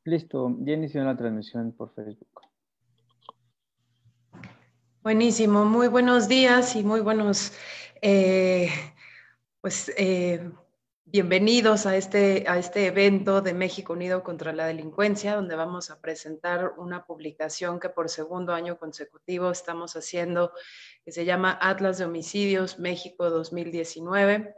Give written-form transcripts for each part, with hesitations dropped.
Listo, ya inició la transmisión por Facebook. Buenísimo, muy buenos días y muy buenos, eh, pues, bienvenidos a este evento de México Unido contra la Delincuencia, donde vamos a presentar una publicación que por segundo año consecutivo estamos haciendo, que se llama Atlas de Homicidios México 2019.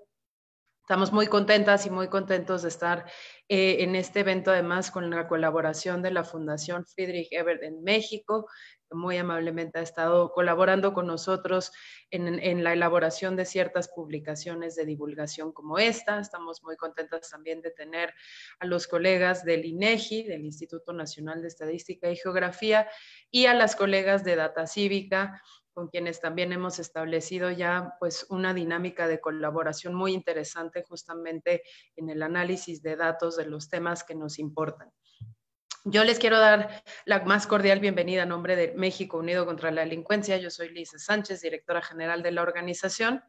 Estamos muy contentas y muy contentos de estar en este evento, además con la colaboración de la Fundación Friedrich Ebert en México, que muy amablemente ha estado colaborando con nosotros en la elaboración de ciertas publicaciones de divulgación como esta. Estamos muy contentas también de tener a los colegas del INEGI, del Instituto Nacional de Estadística y Geografía, y a las colegas de Data Cívica, con quienes también hemos establecido ya pues una dinámica de colaboración muy interesante justamente en el análisis de datos de los temas que nos importan. Yo les quiero dar la más cordial bienvenida a nombre de México Unido contra la Delincuencia. Yo soy Lisa Sánchez, directora general de la organización.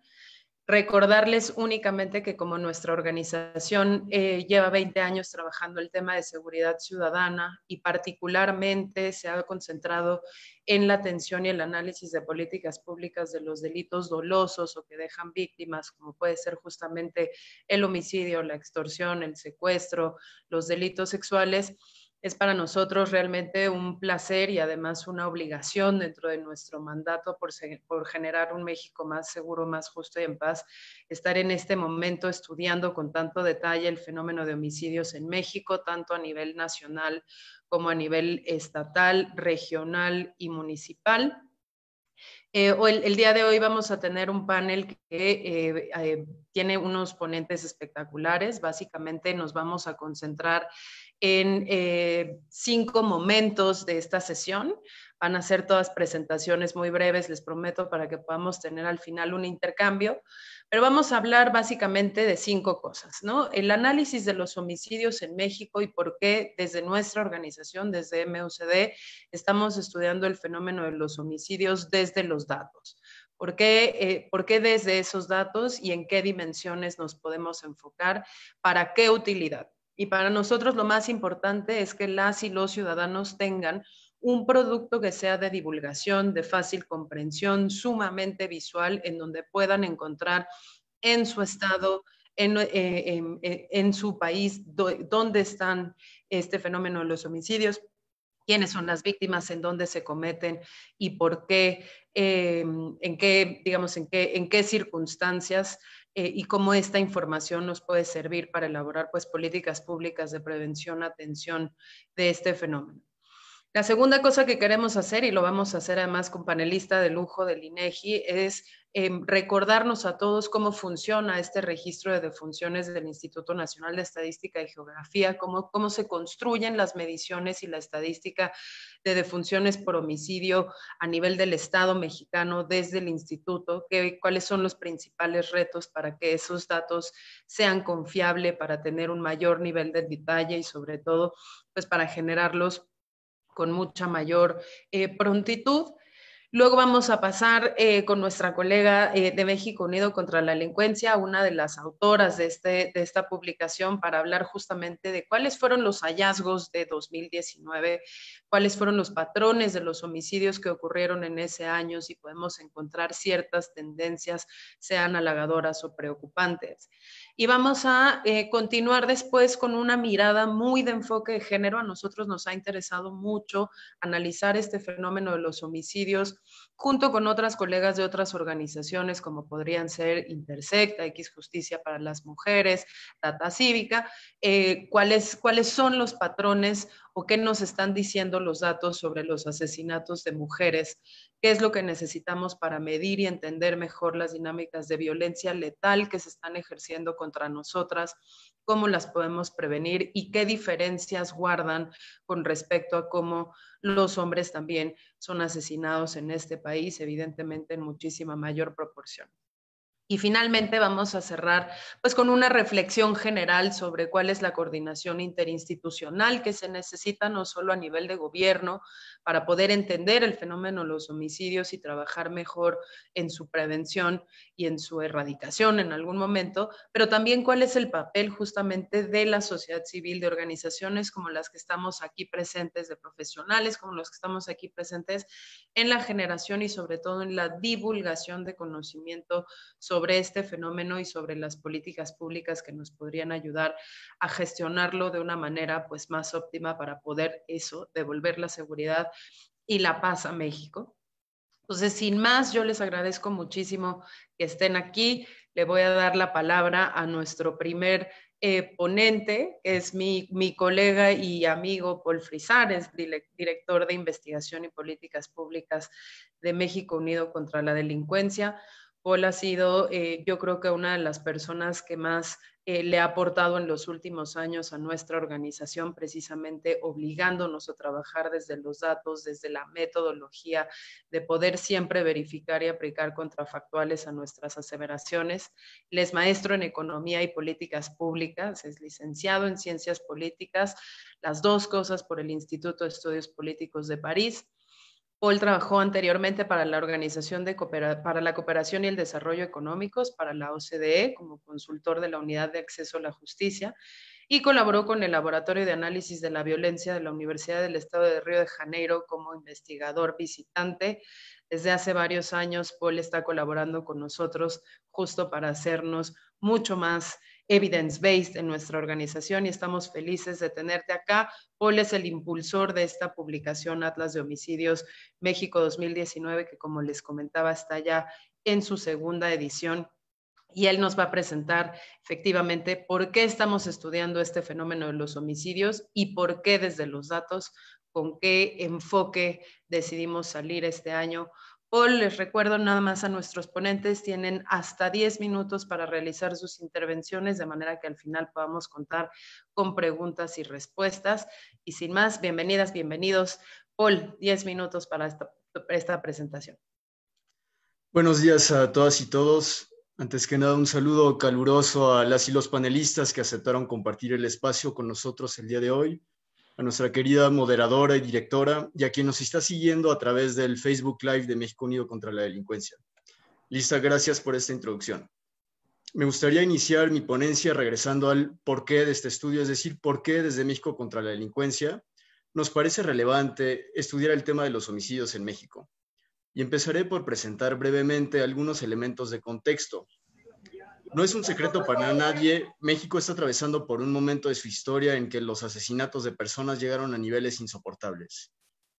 Recordarles únicamente que como nuestra organización lleva 20 años trabajando el tema de seguridad ciudadana y particularmente se ha concentrado en la atención y el análisis de políticas públicas de los delitos dolosos o que dejan víctimas, como puede ser justamente el homicidio, la extorsión, el secuestro, los delitos sexuales. Es para nosotros realmente un placer y además una obligación dentro de nuestro mandato por generar un México más seguro, más justo y en paz, estar en este momento estudiando con tanto detalle el fenómeno de homicidios en México, tanto a nivel nacional como a nivel estatal, regional y municipal. El día de hoy vamos a tener un panel que tiene unos ponentes espectaculares. Básicamente nos vamos a concentrar en 5 momentos de esta sesión. Van a ser todas presentaciones muy breves, les prometo, para que podamos tener al final un intercambio. Pero vamos a hablar básicamente de 5 cosas, ¿no? El análisis de los homicidios en México y por qué desde nuestra organización, desde MUCD, estamos estudiando el fenómeno de los homicidios desde los datos. ¿Por qué desde esos datos y en qué dimensiones nos podemos enfocar? ¿Para qué utilidad? Y para nosotros lo más importante es que las y los ciudadanos tengan un producto que sea de divulgación, de fácil comprensión, sumamente visual, en donde puedan encontrar en su estado, en su país, dónde están este fenómeno de los homicidios, quiénes son las víctimas, en dónde se cometen y por qué, en qué, digamos, en qué circunstancias y cómo esta información nos puede servir para elaborar pues políticas públicas de prevención, atención de este fenómeno. La segunda cosa que queremos hacer, y lo vamos a hacer además con panelista de lujo del INEGI, es recordarnos a todos cómo funciona este registro de defunciones del Instituto Nacional de Estadística y Geografía, cómo se construyen las mediciones y la estadística de defunciones por homicidio a nivel del Estado mexicano desde el instituto, cuáles son los principales retos para que esos datos sean confiables, para tener un mayor nivel de detalle y sobre todo pues para generarlos con mucha mayor prontitud. Luego vamos a pasar con nuestra colega de México Unido contra la Delincuencia, una de las autoras de esta publicación, para hablar justamente de cuáles fueron los hallazgos de 2019, cuáles fueron los patrones de los homicidios que ocurrieron en ese año, si podemos encontrar ciertas tendencias, sean halagadoras o preocupantes. Y vamos a continuar después con una mirada muy de enfoque de género. A nosotros nos ha interesado mucho analizar este fenómeno de los homicidios junto con otras colegas de otras organizaciones como podrían ser Intersecta, X Justicia para las Mujeres, Data Cívica, cuáles son los patrones o qué nos están diciendo los datos sobre los asesinatos de mujeres, qué es lo que necesitamos para medir y entender mejor las dinámicas de violencia letal que se están ejerciendo contra nosotras, cómo las podemos prevenir y qué diferencias guardan con respecto a cómo los hombres también son asesinados en este país, evidentemente en muchísima mayor proporción. Y finalmente vamos a cerrar pues con una reflexión general sobre cuál es la coordinación interinstitucional que se necesita no solo a nivel de gobierno para poder entender el fenómeno de los homicidios y trabajar mejor en su prevención y en su erradicación en algún momento, pero también cuál es el papel justamente de la sociedad civil, de organizaciones como las que estamos aquí presentes, de profesionales como los que estamos aquí presentes, en la generación y sobre todo en la divulgación de conocimiento sobre este fenómeno y sobre las políticas públicas que nos podrían ayudar a gestionarlo de una manera pues más óptima para poder devolver la seguridad y la paz a México. Entonces, sin más, yo les agradezco muchísimo que estén aquí. Le voy a dar la palabra a nuestro primer ponente, que es mi colega y amigo Paul Frizar, es director de Investigación y Políticas Públicas de México Unido contra la Delincuencia. Paul ha sido, yo creo que una de las personas que más le ha aportado en los últimos años a nuestra organización, precisamente obligándonos a trabajar desde los datos, desde la metodología, de poder siempre verificar y aplicar contrafactuales a nuestras aseveraciones. Él es maestro en Economía y Políticas Públicas, es licenciado en Ciencias Políticas, las dos cosas por el Instituto de Estudios Políticos de París. Paul trabajó anteriormente para la Organización para la Cooperación y el Desarrollo Económicos, para la OCDE, como consultor de la Unidad de Acceso a la Justicia, y colaboró con el Laboratorio de Análisis de la Violencia de la Universidad del Estado de Río de Janeiro como investigador visitante. Desde hace varios años, Paul está colaborando con nosotros justo para hacernos mucho más evidence-based en nuestra organización y estamos felices de tenerte acá. Paul es el impulsor de esta publicación Atlas de Homicidios México 2019, que como les comentaba está ya en su segunda edición. Y él nos va a presentar efectivamente por qué estamos estudiando este fenómeno de los homicidios y por qué desde los datos, con qué enfoque decidimos salir este año. Paul, les recuerdo nada más a nuestros ponentes, tienen hasta 10 minutos para realizar sus intervenciones, de manera que al final podamos contar con preguntas y respuestas. Y sin más, bienvenidas, bienvenidos. Paul, 10 minutos para esta presentación. Buenos días a todas y todos. Antes que nada, un saludo caluroso a las y los panelistas que aceptaron compartir el espacio con nosotros el día de hoy, a nuestra querida moderadora y directora, y a quien nos está siguiendo a través del Facebook Live de México Unido contra la Delincuencia. Lisa, gracias por esta introducción. Me gustaría iniciar mi ponencia regresando al porqué de este estudio, es decir, por qué desde México contra la Delincuencia nos parece relevante estudiar el tema de los homicidios en México. Y empezaré por presentar brevemente algunos elementos de contexto. No es un secreto para nadie, México está atravesando por un momento de su historia en que los asesinatos de personas llegaron a niveles insoportables.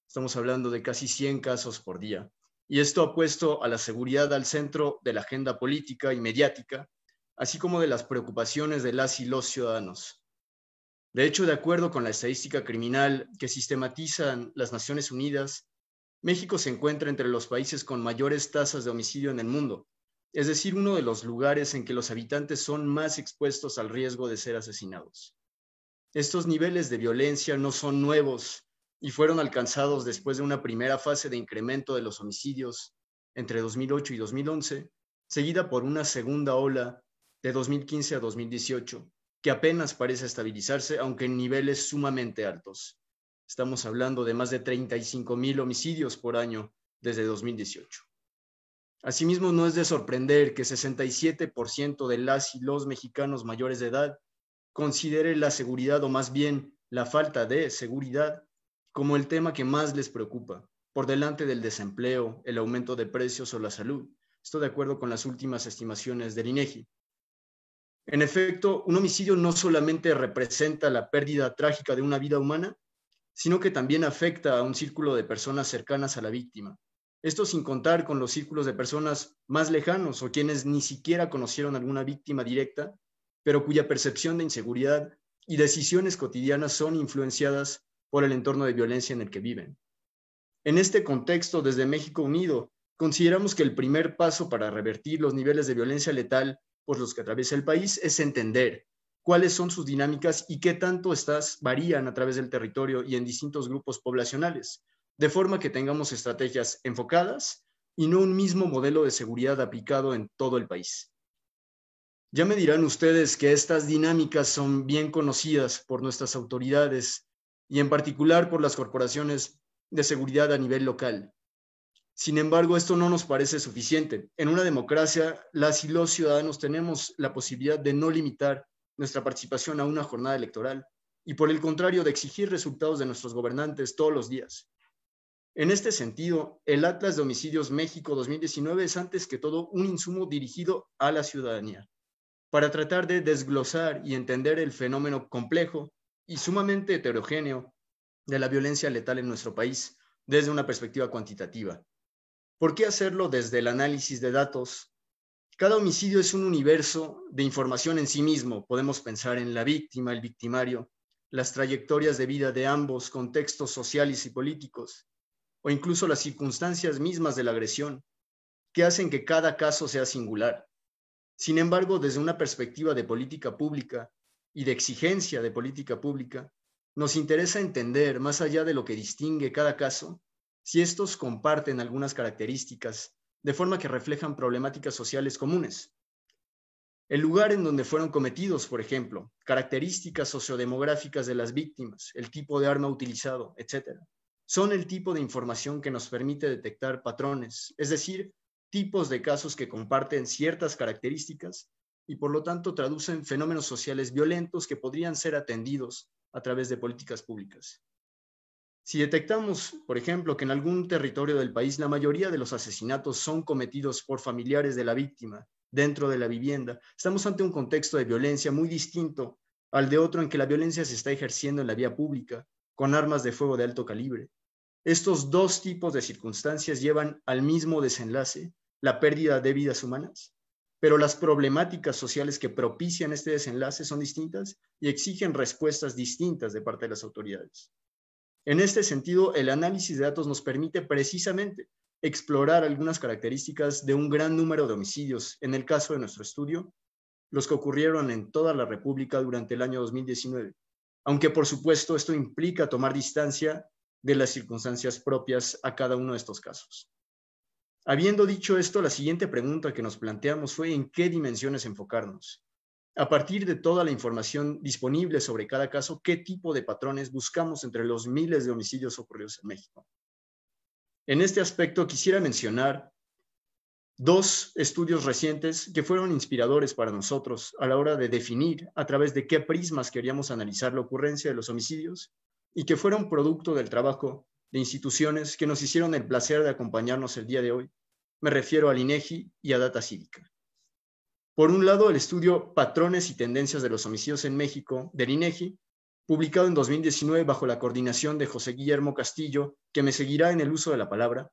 Estamos hablando de casi 100 casos por día. Y esto ha puesto a la seguridad al centro de la agenda política y mediática, así como de las preocupaciones de las y los ciudadanos. De hecho, de acuerdo con la estadística criminal que sistematizan las Naciones Unidas, México se encuentra entre los países con mayores tasas de homicidio en el mundo, es decir, uno de los lugares en que los habitantes son más expuestos al riesgo de ser asesinados. Estos niveles de violencia no son nuevos y fueron alcanzados después de una primera fase de incremento de los homicidios entre 2008 y 2011, seguida por una segunda ola de 2015 a 2018, que apenas parece estabilizarse, aunque en niveles sumamente altos. Estamos hablando de más de 35,000 homicidios por año desde 2018. Asimismo, no es de sorprender que 67% de las y los mexicanos mayores de edad considere la seguridad, o más bien la falta de seguridad, como el tema que más les preocupa, por delante del desempleo, el aumento de precios o la salud. Esto de acuerdo con las últimas estimaciones del INEGI. En efecto, un homicidio no solamente representa la pérdida trágica de una vida humana, sino que también afecta a un círculo de personas cercanas a la víctima. Esto sin contar con los círculos de personas más lejanos o quienes ni siquiera conocieron a alguna víctima directa, pero cuya percepción de inseguridad y decisiones cotidianas son influenciadas por el entorno de violencia en el que viven. En este contexto, desde México Unido, consideramos que el primer paso para revertir los niveles de violencia letal por los que atraviesa el país es entender cuáles son sus dinámicas y qué tanto estas varían a través del territorio y en distintos grupos poblacionales, de forma que tengamos estrategias enfocadas y no un mismo modelo de seguridad aplicado en todo el país. Ya me dirán ustedes que estas dinámicas son bien conocidas por nuestras autoridades y en particular por las corporaciones de seguridad a nivel local. Sin embargo, esto no nos parece suficiente. En una democracia, las y los ciudadanos tenemos la posibilidad de no limitar nuestra participación a una jornada electoral y, por el contrario, de exigir resultados de nuestros gobernantes todos los días. En este sentido, el Atlas de Homicidios México 2019 es antes que todo un insumo dirigido a la ciudadanía, para tratar de desglosar y entender el fenómeno complejo y sumamente heterogéneo de la violencia letal en nuestro país desde una perspectiva cuantitativa. ¿Por qué hacerlo desde el análisis de datos? Cada homicidio es un universo de información en sí mismo. Podemos pensar en la víctima, el victimario, las trayectorias de vida de ambos, contextos sociales y políticos, o incluso las circunstancias mismas de la agresión, que hacen que cada caso sea singular. Sin embargo, desde una perspectiva de política pública y de exigencia de política pública, nos interesa entender, más allá de lo que distingue cada caso, si estos comparten algunas características de forma que reflejan problemáticas sociales comunes. El lugar en donde fueron cometidos, por ejemplo, características sociodemográficas de las víctimas, el tipo de arma utilizado, etc., son el tipo de información que nos permite detectar patrones, es decir, tipos de casos que comparten ciertas características y por lo tanto traducen fenómenos sociales violentos que podrían ser atendidos a través de políticas públicas. Si detectamos, por ejemplo, que en algún territorio del país la mayoría de los asesinatos son cometidos por familiares de la víctima dentro de la vivienda, estamos ante un contexto de violencia muy distinto al de otro en que la violencia se está ejerciendo en la vía pública, con armas de fuego de alto calibre. Estos dos tipos de circunstancias llevan al mismo desenlace, la pérdida de vidas humanas, pero las problemáticas sociales que propician este desenlace son distintas y exigen respuestas distintas de parte de las autoridades. En este sentido, el análisis de datos nos permite precisamente explorar algunas características de un gran número de homicidios, en el caso de nuestro estudio, los que ocurrieron en toda la República durante el año 2019, aunque por supuesto esto implica tomar distancia de las circunstancias propias a cada uno de estos casos. Habiendo dicho esto, la siguiente pregunta que nos planteamos fue en qué dimensiones enfocarnos. A partir de toda la información disponible sobre cada caso, ¿qué tipo de patrones buscamos entre los miles de homicidios ocurridos en México? En este aspecto quisiera mencionar dos estudios recientes que fueron inspiradores para nosotros a la hora de definir a través de qué prismas queríamos analizar la ocurrencia de los homicidios y que fueron producto del trabajo de instituciones que nos hicieron el placer de acompañarnos el día de hoy. Me refiero al INEGI y a Data Cívica. Por un lado, el estudio Patrones y Tendencias de los Homicidios en México, del INEGI, publicado en 2019 bajo la coordinación de José Guillermo Castillo, que me seguirá en el uso de la palabra,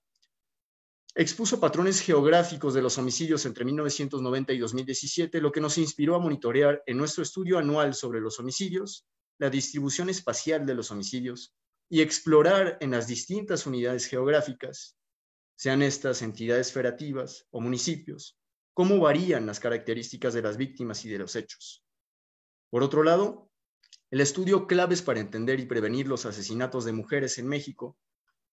expuso patrones geográficos de los homicidios entre 1990 y 2017, lo que nos inspiró a monitorear en nuestro estudio anual sobre los homicidios, la distribución espacial de los homicidios y explorar en las distintas unidades geográficas, sean estas entidades federativas o municipios, cómo varían las características de las víctimas y de los hechos. Por otro lado, el estudio Claves para entender y prevenir los asesinatos de mujeres en México,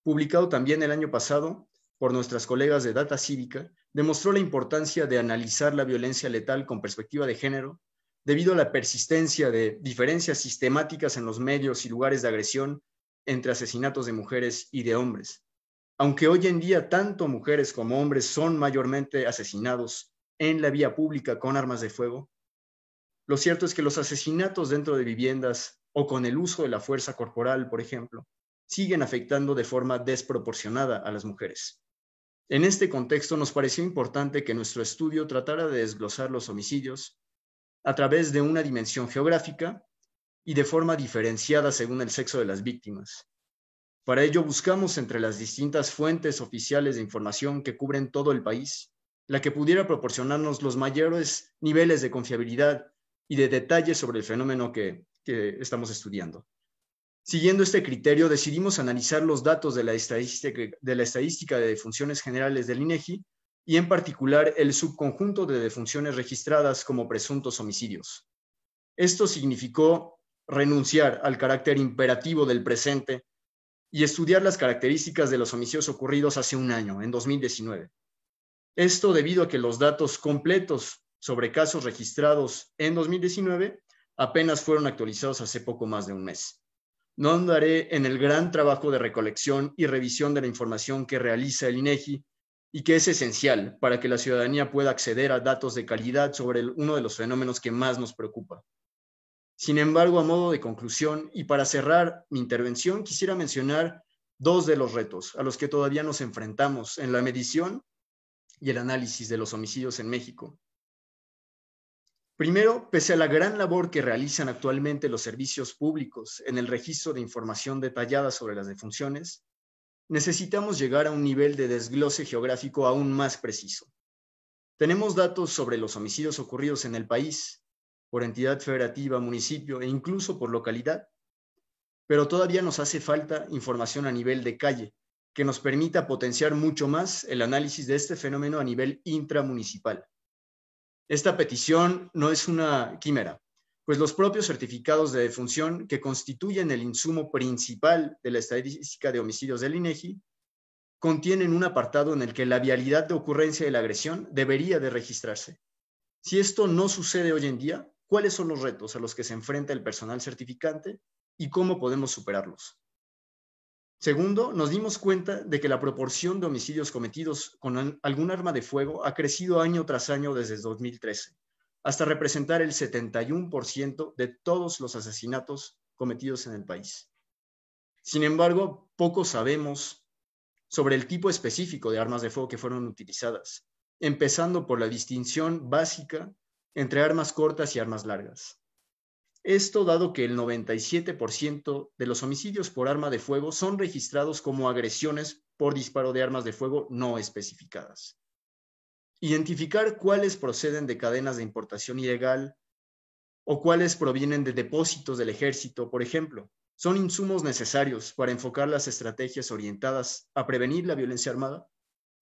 publicado también el año pasado por nuestras colegas de Data Cívica, demostró la importancia de analizar la violencia letal con perspectiva de género, debido a la persistencia de diferencias sistemáticas en los medios y lugares de agresión entre asesinatos de mujeres y de hombres. Aunque hoy en día tanto mujeres como hombres son mayormente asesinados en la vía pública con armas de fuego, lo cierto es que los asesinatos dentro de viviendas o con el uso de la fuerza corporal, por ejemplo, siguen afectando de forma desproporcionada a las mujeres. En este contexto nos pareció importante que nuestro estudio tratara de desglosar los homicidios a través de una dimensión geográfica y de forma diferenciada según el sexo de las víctimas. Para ello buscamos entre las distintas fuentes oficiales de información que cubren todo el país, la que pudiera proporcionarnos los mayores niveles de confiabilidad y de detalle sobre el fenómeno que estamos estudiando. Siguiendo este criterio, decidimos analizar los datos de la estadística de defunciones generales del INEGI y en particular el subconjunto de defunciones registradas como presuntos homicidios. Esto significó renunciar al carácter imperativo del presente y estudiar las características de los homicidios ocurridos hace un año, en 2019. Esto debido a que los datos completos sobre casos registrados en 2019 apenas fueron actualizados hace poco más de un mes. No andaré en el gran trabajo de recolección y revisión de la información que realiza el INEGI y que es esencial para que la ciudadanía pueda acceder a datos de calidad sobre uno de los fenómenos que más nos preocupa. Sin embargo, a modo de conclusión y para cerrar mi intervención, quisiera mencionar dos de los retos a los que todavía nos enfrentamos en la medición y el análisis de los homicidios en México. Primero, pese a la gran labor que realizan actualmente los servicios públicos en el registro de información detallada sobre las defunciones, necesitamos llegar a un nivel de desglose geográfico aún más preciso. Tenemos datos sobre los homicidios ocurridos en el país, por entidad federativa, municipio e incluso por localidad, pero todavía nos hace falta información a nivel de calle, que nos permita potenciar mucho más el análisis de este fenómeno a nivel intramunicipal. Esta petición no es una quimera, pues los propios certificados de defunción que constituyen el insumo principal de la estadística de homicidios del INEGI contienen un apartado en el que la vialidad de ocurrencia de la agresión debería de registrarse. Si esto no sucede hoy en día, ¿cuáles son los retos a los que se enfrenta el personal certificante y cómo podemos superarlos? Segundo, nos dimos cuenta de que la proporción de homicidios cometidos con algún arma de fuego ha crecido año tras año desde 2013, hasta representar el 71% de todos los asesinatos cometidos en el país. Sin embargo, poco sabemos sobre el tipo específico de armas de fuego que fueron utilizadas, empezando por la distinción básica entre armas cortas y armas largas. Esto dado que el 97% de los homicidios por arma de fuego son registrados como agresiones por disparo de armas de fuego no especificadas. Identificar cuáles proceden de cadenas de importación ilegal o cuáles provienen de depósitos del ejército, por ejemplo, son insumos necesarios para enfocar las estrategias orientadas a prevenir la violencia armada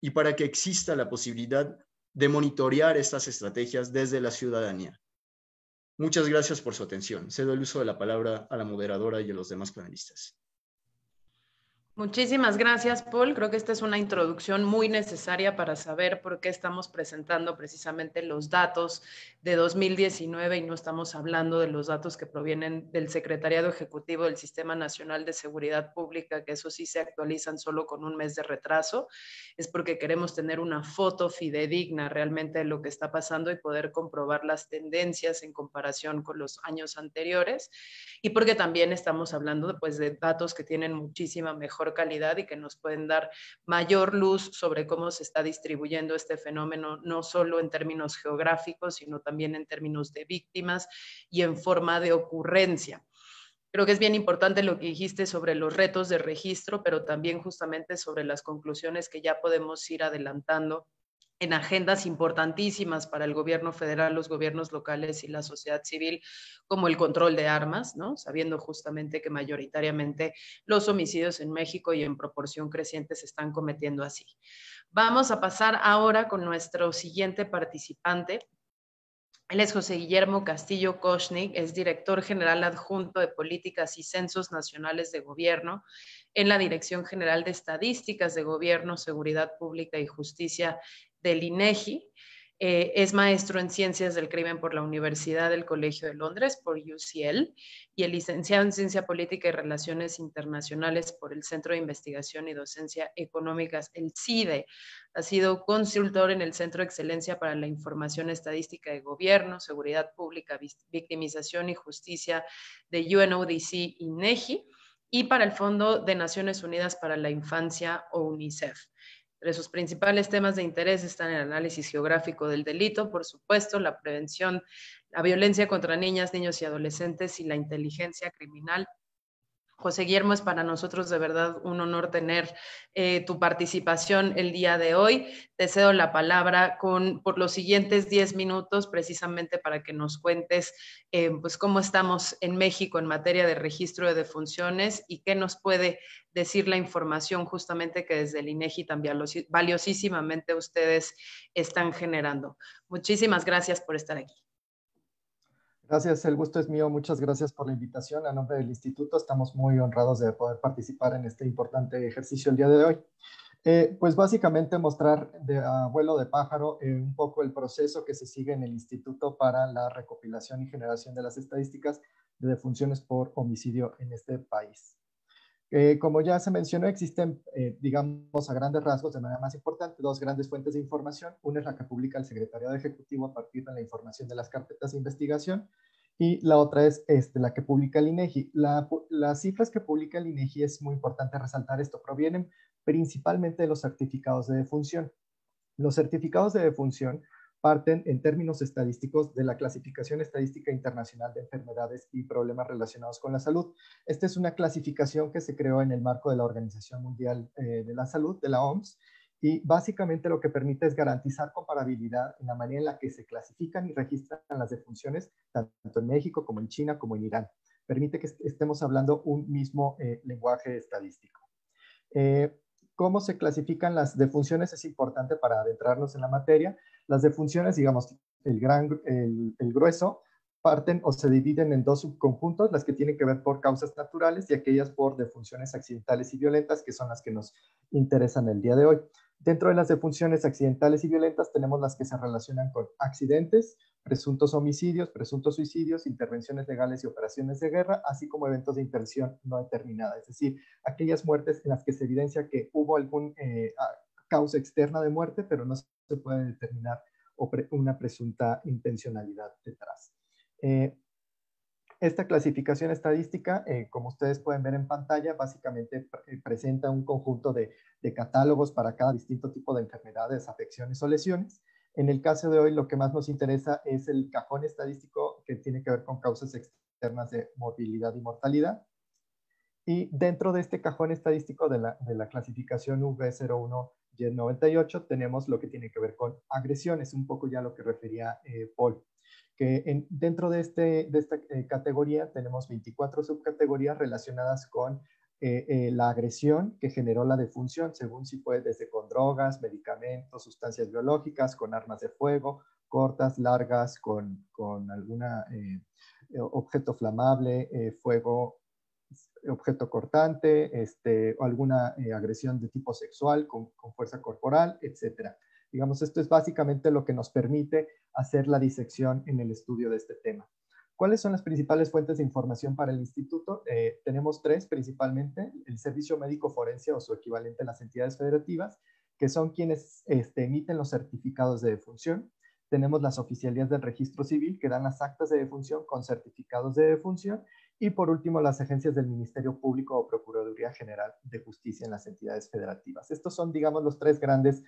y para que exista la posibilidad de monitorear estas estrategias desde la ciudadanía. Muchas gracias por su atención. Cedo el uso de la palabra a la moderadora y a los demás panelistas. Muchísimas gracias, Paul. Creo que esta es una introducción muy necesaria para saber por qué estamos presentando precisamente los datos de 2019 y no estamos hablando de los datos que provienen del Secretariado Ejecutivo del Sistema Nacional de Seguridad Pública, que eso sí se actualizan solo con un mes de retraso. Es porque queremos tener una foto fidedigna realmente de lo que está pasando y poder comprobar las tendencias en comparación con los años anteriores, y porque también estamos hablando pues, de datos que tienen muchísima mejor calidad y que nos pueden dar mayor luz sobre cómo se está distribuyendo este fenómeno, no solo en términos geográficos, sino también en términos de víctimas y en forma de ocurrencia. Creo que es bien importante lo que dijiste sobre los retos de registro, pero también justamente sobre las conclusiones que ya podemos ir adelantando en agendas importantísimas para el gobierno federal, los gobiernos locales y la sociedad civil, como el control de armas, ¿no? Sabiendo justamente que mayoritariamente los homicidios en México y en proporción creciente se están cometiendo así. Vamos a pasar ahora con nuestro siguiente participante. Él es José Guillermo Castillo Koschnik, es director general adjunto de Políticas y Censos Nacionales de Gobierno en la Dirección General de Estadísticas de Gobierno, Seguridad Pública y Justicia del INEGI. Es maestro en Ciencias del Crimen por la Universidad del Colegio de Londres, por UCL, y el licenciado en Ciencia Política y Relaciones Internacionales por el Centro de Investigación y Docencia Económicas, el CIDE. Ha sido consultor en el Centro de Excelencia para la Información Estadística de Gobierno, Seguridad Pública, Victimización y Justicia de UNODC INEGI y para el Fondo de Naciones Unidas para la Infancia o UNICEF. Entre sus principales temas de interés están el análisis geográfico del delito, por supuesto, la prevención, la violencia contra niñas, niños y adolescentes y la inteligencia criminal. José Guillermo, es para nosotros de verdad un honor tener tu participación el día de hoy. Te cedo la palabra por los siguientes 10 minutos, precisamente para que nos cuentes pues cómo estamos en México en materia de registro de defunciones y qué nos puede decir la información justamente que desde el INEGI tan valiosísimamente ustedes están generando. Muchísimas gracias por estar aquí. Gracias, el gusto es mío. Muchas gracias por la invitación. A nombre del instituto estamos muy honrados de poder participar en este importante ejercicio el día de hoy. Pues básicamente mostrar de vuelo de pájaro un poco el proceso que se sigue en el instituto para la recopilación y generación de las estadísticas de defunciones por homicidio en este país. Como ya se mencionó, existen, digamos, a grandes rasgos, de manera más importante, dos grandes fuentes de información. Una es la que publica el Secretariado Ejecutivo a partir de la información de las carpetas de investigación, y la otra es la que publica el INEGI. Las cifras que publica el INEGI, es muy importante resaltar esto, provienen principalmente de los certificados de defunción. Los certificados de defunción parten en términos estadísticos de la Clasificación Estadística Internacional de Enfermedades y Problemas Relacionados con la Salud. Esta es una clasificación que se creó en el marco de la Organización Mundial de la Salud, de la OMS, y básicamente lo que permite es garantizar comparabilidad en la manera en la que se clasifican y registran las defunciones, tanto en México como en China como en Irán. Permite que estemos hablando un mismo lenguaje estadístico. ¿Cómo se clasifican las defunciones? Es importante para adentrarnos en la materia. Las defunciones, digamos, el grueso, parten o se dividen en dos subconjuntos, las que tienen que ver por causas naturales y aquellas por defunciones accidentales y violentas, que son las que nos interesan el día de hoy. Dentro de las defunciones accidentales y violentas tenemos las que se relacionan con accidentes, presuntos homicidios, presuntos suicidios, intervenciones legales y operaciones de guerra, así como eventos de intención no determinada, es decir, aquellas muertes en las que se evidencia que hubo alguna causa externa de muerte, pero no se puede determinar una presunta intencionalidad detrás. Esta clasificación estadística, como ustedes pueden ver en pantalla, básicamente presenta un conjunto de catálogos para cada distinto tipo de enfermedades, afecciones o lesiones. En el caso de hoy, lo que más nos interesa es el cajón estadístico que tiene que ver con causas externas de morbilidad y mortalidad. Y dentro de este cajón estadístico de la clasificación V01-98 tenemos lo que tiene que ver con agresiones, un poco ya lo que refería Paul. Que dentro de esta categoría tenemos 24 subcategorías relacionadas con la agresión que generó la defunción, según si fue desde con drogas, medicamentos, sustancias biológicas, con armas de fuego, cortas, largas, con algún objeto flamable, fuego, objeto cortante, o alguna agresión de tipo sexual con fuerza corporal, etcétera. Digamos, esto es básicamente lo que nos permite hacer la disección en el estudio de este tema. ¿Cuáles son las principales fuentes de información para el instituto? Tenemos tres principalmente: el Servicio Médico Forense o su equivalente en las entidades federativas, que son quienes emiten los certificados de defunción. Tenemos las oficialías del registro civil, que dan las actas de defunción con certificados de defunción. Y por último, las agencias del Ministerio Público o Procuraduría General de Justicia en las entidades federativas. Estos son, digamos, los tres grandes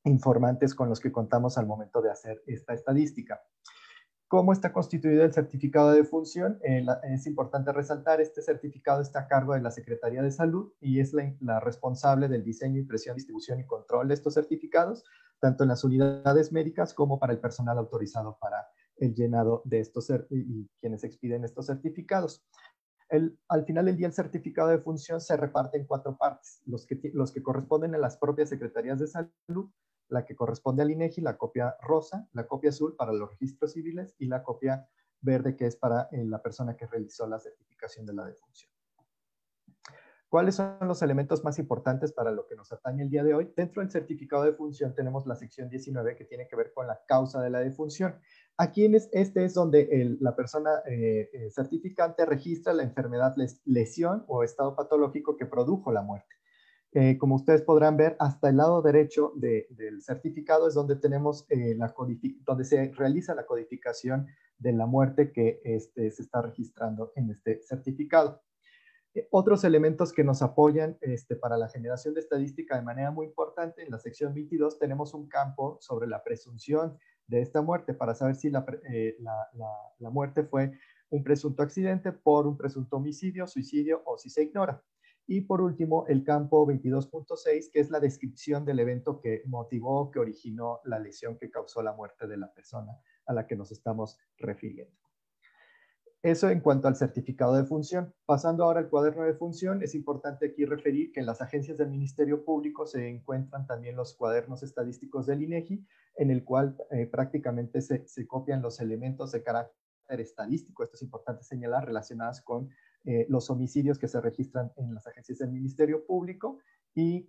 informantes con los que contamos al momento de hacer esta estadística. ¿Cómo está constituido el certificado de defunción? Es importante resaltar, este certificado está a cargo de la Secretaría de Salud y es la responsable del diseño, impresión, distribución y control de estos certificados, tanto en las unidades médicas como para el personal autorizado para el llenado de estos y quienes expiden estos certificados. Al final del día, el certificado de defunción se reparte en cuatro partes: los que corresponden a las propias secretarías de salud, la que corresponde al INEGI, la copia rosa, la copia azul para los registros civiles y la copia verde, que es para la persona que realizó la certificación de la defunción. ¿Cuáles son los elementos más importantes para lo que nos atañe el día de hoy? Dentro del certificado de defunción tenemos la sección 19, que tiene que ver con la causa de la defunción. Aquí este es donde la persona certificante registra la enfermedad, lesión o estado patológico que produjo la muerte. Como ustedes podrán ver, hasta el lado derecho del certificado es donde tenemos donde se realiza la codificación de la muerte que se está registrando en este certificado. Otros elementos que nos apoyan para la generación de estadística de manera muy importante: en la sección 22 tenemos un campo sobre la presunción de esta muerte para saber si la muerte fue un presunto accidente, por un presunto homicidio, suicidio o si se ignora. Y por último, el campo 22.6, que es la descripción del evento que motivó, que originó la lesión que causó la muerte de la persona a la que nos estamos refiriendo. Eso en cuanto al certificado de función. Pasando ahora al cuaderno de función, es importante aquí referir que en las agencias del Ministerio Público se encuentran también los cuadernos estadísticos del INEGI, en el cual prácticamente se copian los elementos de carácter estadístico, esto es importante señalar, relacionadas con los homicidios que se registran en las agencias del Ministerio Público, Y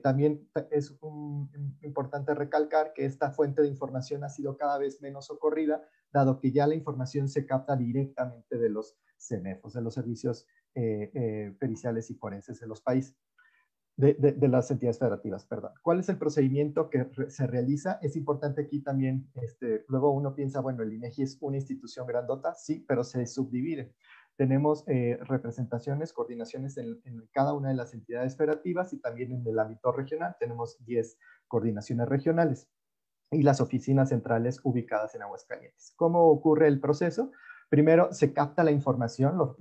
también es importante recalcar que esta fuente de información ha sido cada vez menos socorrida, dado que ya la información se capta directamente de los CEMEFOS, de los servicios periciales y forenses de los países. De las entidades federativas, perdón. ¿Cuál es el procedimiento que se realiza? Es importante aquí también, luego uno piensa, bueno, el INEGI es una institución grandota, sí, pero se subdivide. Tenemos representaciones, coordinaciones en cada una de las entidades federativas y también en el ámbito regional. Tenemos 10 coordinaciones regionales y las oficinas centrales ubicadas en Aguascalientes. ¿Cómo ocurre el proceso? Primero, se capta la información,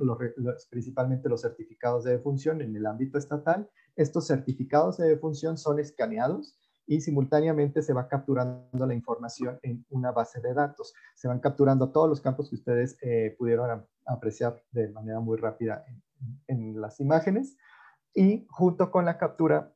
principalmente los certificados de defunción en el ámbito estatal. Estos certificados de defunción son escaneados y simultáneamente se va capturando la información en una base de datos. Se van capturando todos los campos que ustedes pudieron apreciar de manera muy rápida en las imágenes. Y junto con la captura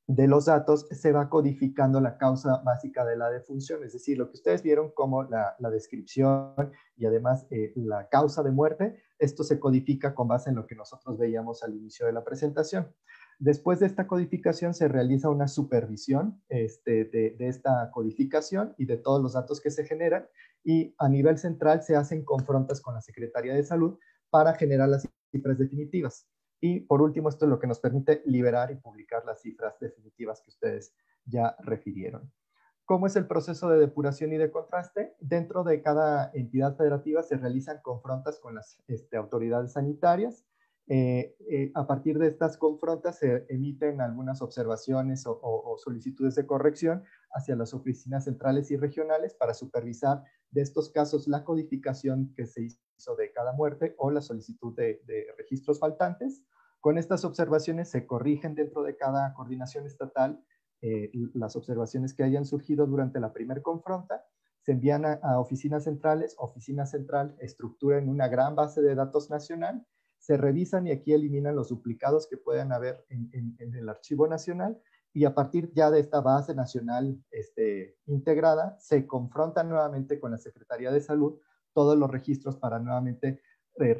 de los datos se va codificando la causa básica de la defunción, es decir, lo que ustedes vieron como la descripción y además la causa de muerte, esto se codifica con base en lo que nosotros veíamos al inicio de la presentación. Después de esta codificación se realiza una supervisión de esta codificación y de todos los datos que se generan, y a nivel central se hacen confrontas con la Secretaría de Salud para generar las cifras definitivas. Y por último, esto es lo que nos permite liberar y publicar las cifras definitivas que ustedes ya refirieron. ¿Cómo es el proceso de depuración y de contraste? Dentro de cada entidad federativa se realizan confrontas con las autoridades sanitarias. A partir de estas confrontas se emiten algunas observaciones o solicitudes de corrección hacia las oficinas centrales y regionales para supervisar de estos casos la codificación que se hizo de cada muerte o la solicitud de registros faltantes. Con estas observaciones se corrigen dentro de cada coordinación estatal las observaciones que hayan surgido durante la primer confronta, se envían a oficinas centrales, oficina central estructura en una gran base de datos nacional, se revisan y aquí eliminan los duplicados que puedan haber en el archivo nacional, y a partir ya de esta base nacional integrada, se confrontan nuevamente con la Secretaría de Salud todos los registros para nuevamente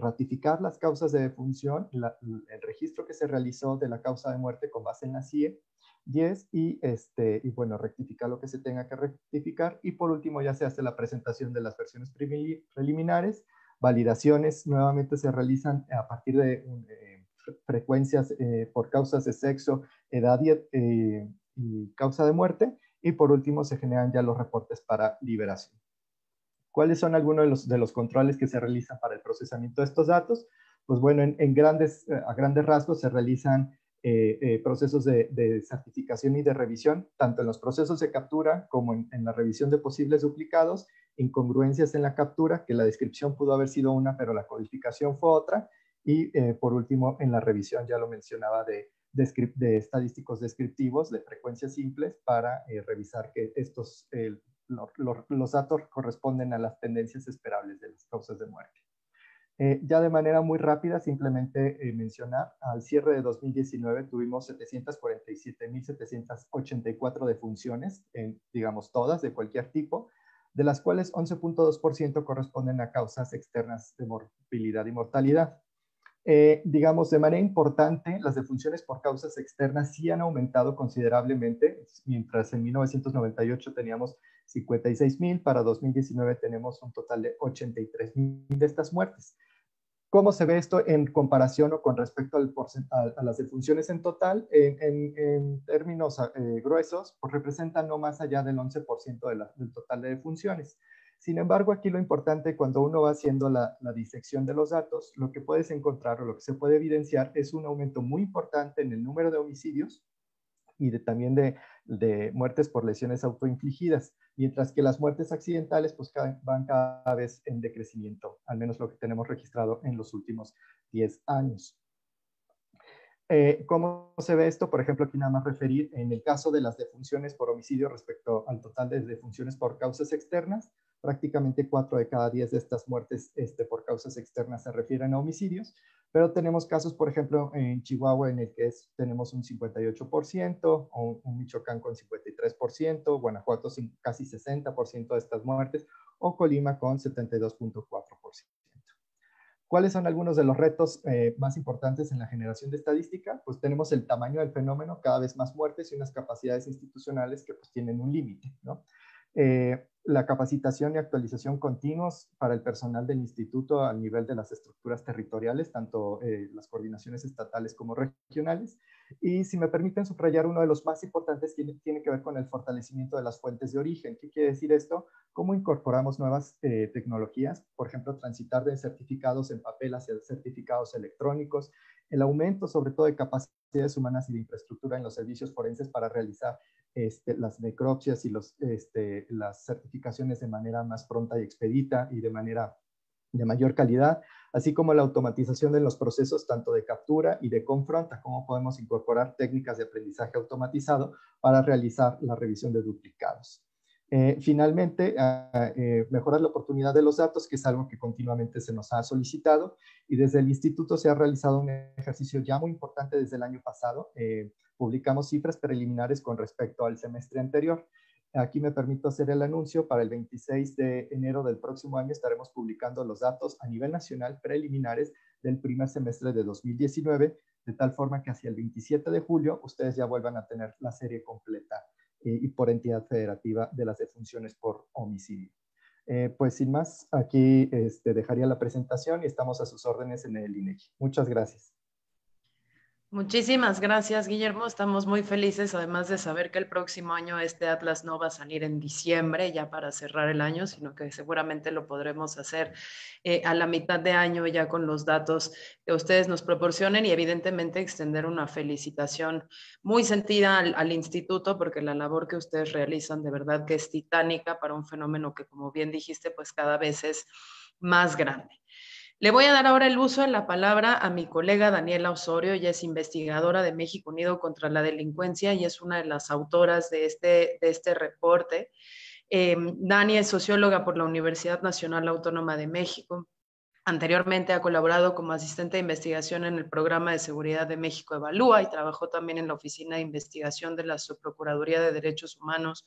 ratificar las causas de defunción, el registro que se realizó de la causa de muerte con base en la CIE 10 y bueno, rectificar lo que se tenga que rectificar, y por último ya se hace la presentación de las versiones preliminares. Validaciones nuevamente se realizan a partir de frecuencias por causas de sexo, edad y causa de muerte, y por último se generan ya los reportes para liberación. ¿Cuáles son algunos de los controles que se realizan para el procesamiento de estos datos? Pues bueno, a grandes rasgos se realizan procesos de certificación y de revisión, tanto en los procesos de captura como en la revisión de posibles duplicados, incongruencias en la captura, que la descripción pudo haber sido una, pero la codificación fue otra, y por último, en la revisión, ya lo mencionaba, de estadísticos descriptivos, de frecuencias simples, para revisar que estos los datos corresponden a las tendencias esperables de las causas de muerte. Ya de manera muy rápida, simplemente mencionar, al cierre de 2019 tuvimos 747.784 defunciones, digamos todas, de cualquier tipo, de las cuales 11.2% corresponden a causas externas de morbilidad y mortalidad. Digamos, de manera importante, las defunciones por causas externas sí han aumentado considerablemente, mientras en 1998 teníamos 56.000, para 2019 tenemos un total de 83.000 de estas muertes. ¿Cómo se ve esto en comparación o con respecto a las defunciones en total? En términos gruesos, pues representan no más allá del 11% del total de defunciones. Sin embargo, aquí lo importante, cuando uno va haciendo la disección de los datos, lo que puedes encontrar o lo que se puede evidenciar es un aumento muy importante en el número de homicidios y también de muertes por lesiones autoinfligidas, mientras que las muertes accidentales pues van cada vez en decrecimiento, al menos lo que tenemos registrado en los últimos 10 años. ¿Cómo se ve esto? Por ejemplo, aquí nada más referir en el caso de las defunciones por homicidio respecto al total de defunciones por causas externas, prácticamente 4 de cada 10 de estas muertes por causas externas se refieren a homicidios, pero tenemos casos, por ejemplo, en Chihuahua en el que tenemos un 58%, o un Michoacán con 53%, Guanajuato casi 60% de estas muertes, o Colima con 72.4%. ¿Cuáles son algunos de los retos más importantes en la generación de estadística? Pues tenemos el tamaño del fenómeno, cada vez más muertes y unas capacidades institucionales que pues tienen un límite, ¿no? La capacitación y actualización continuos para el personal del instituto a nivel de las estructuras territoriales, tanto las coordinaciones estatales como regionales. Y si me permiten subrayar, uno de los más importantes tiene que ver con el fortalecimiento de las fuentes de origen. ¿Qué quiere decir esto? ¿Cómo incorporamos nuevas tecnologías? Por ejemplo, transitar de certificados en papel hacia certificados electrónicos, el aumento sobre todo de capacidades humanas y de infraestructura en los servicios forenses para realizar las necropsias y las certificaciones de manera más pronta y expedita y de mayor calidad, así como la automatización de los procesos tanto de captura y de confronta, cómo podemos incorporar técnicas de aprendizaje automatizado para realizar la revisión de duplicados. Finalmente, mejorar la oportunidad de los datos, que es algo que continuamente se nos ha solicitado, y desde el instituto se ha realizado un ejercicio ya muy importante desde el año pasado. Publicamos cifras preliminares con respecto al semestre anterior. Aquí me permito hacer el anuncio. Para el 26 de enero del próximo año estaremos publicando los datos a nivel nacional preliminares del primer semestre de 2019, de tal forma que hacia el 27 de julio ustedes ya vuelvan a tener la serie completa y por entidad federativa de las defunciones por homicidio. Pues sin más, aquí dejaría la presentación y estamos a sus órdenes en el INEGI. Muchas gracias. Muchísimas gracias, Guillermo. Estamos muy felices, además de saber que el próximo año este Atlas no va a salir en diciembre, ya para cerrar el año, sino que seguramente lo podremos hacer a la mitad de año ya con los datos que ustedes nos proporcionen y evidentemente extender una felicitación muy sentida al instituto, porque la labor que ustedes realizan de verdad que es titánica para un fenómeno que, como bien dijiste, pues cada vez es más grande. Le voy a dar ahora el uso de la palabra a mi colega Daniela Osorio. Ella es investigadora de México Unido contra la Delincuencia y es una de las autoras de este reporte. Dani es socióloga por la Universidad Nacional Autónoma de México. Anteriormente ha colaborado como asistente de investigación en el Programa de Seguridad de México Evalúa y trabajó también en la Oficina de Investigación de la Subprocuraduría de Derechos Humanos,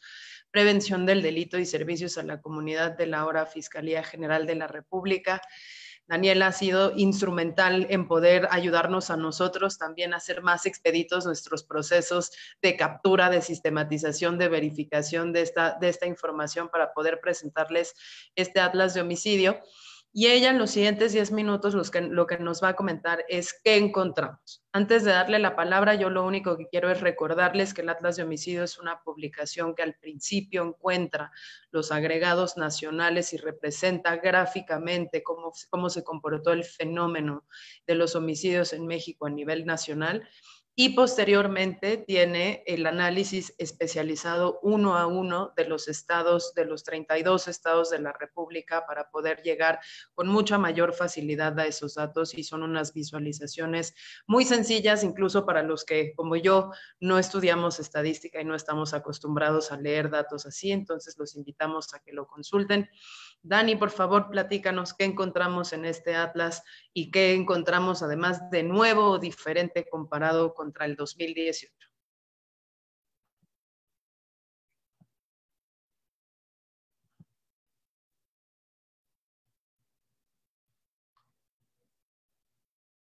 Prevención del Delito y Servicios a la Comunidad de la ahora Fiscalía General de la República. Daniela ha sido instrumental en poder ayudarnos a nosotros también a hacer más expeditos nuestros procesos de captura, de sistematización, de verificación de esta información para poder presentarles este atlas de homicidio. Y ella en los siguientes 10 minutos lo que nos va a comentar es qué encontramos. Antes de darle la palabra, yo lo único que quiero es recordarles que el Atlas de Homicidio es una publicación que al principio encuentra los agregados nacionales y representa gráficamente cómo se comportó el fenómeno de los homicidios en México a nivel nacional. Y posteriormente tiene el análisis especializado uno a uno de los estados, de los 32 estados de la República para poder llegar con mucha mayor facilidad a esos datos y son unas visualizaciones muy sencillas, incluso para los que, como yo, no estudiamos estadística y no estamos acostumbrados a leer datos así, entonces los invitamos a que lo consulten. Dani, por favor, platícanos qué encontramos en este atlas y qué encontramos además de nuevo o diferente comparado contra el 2018.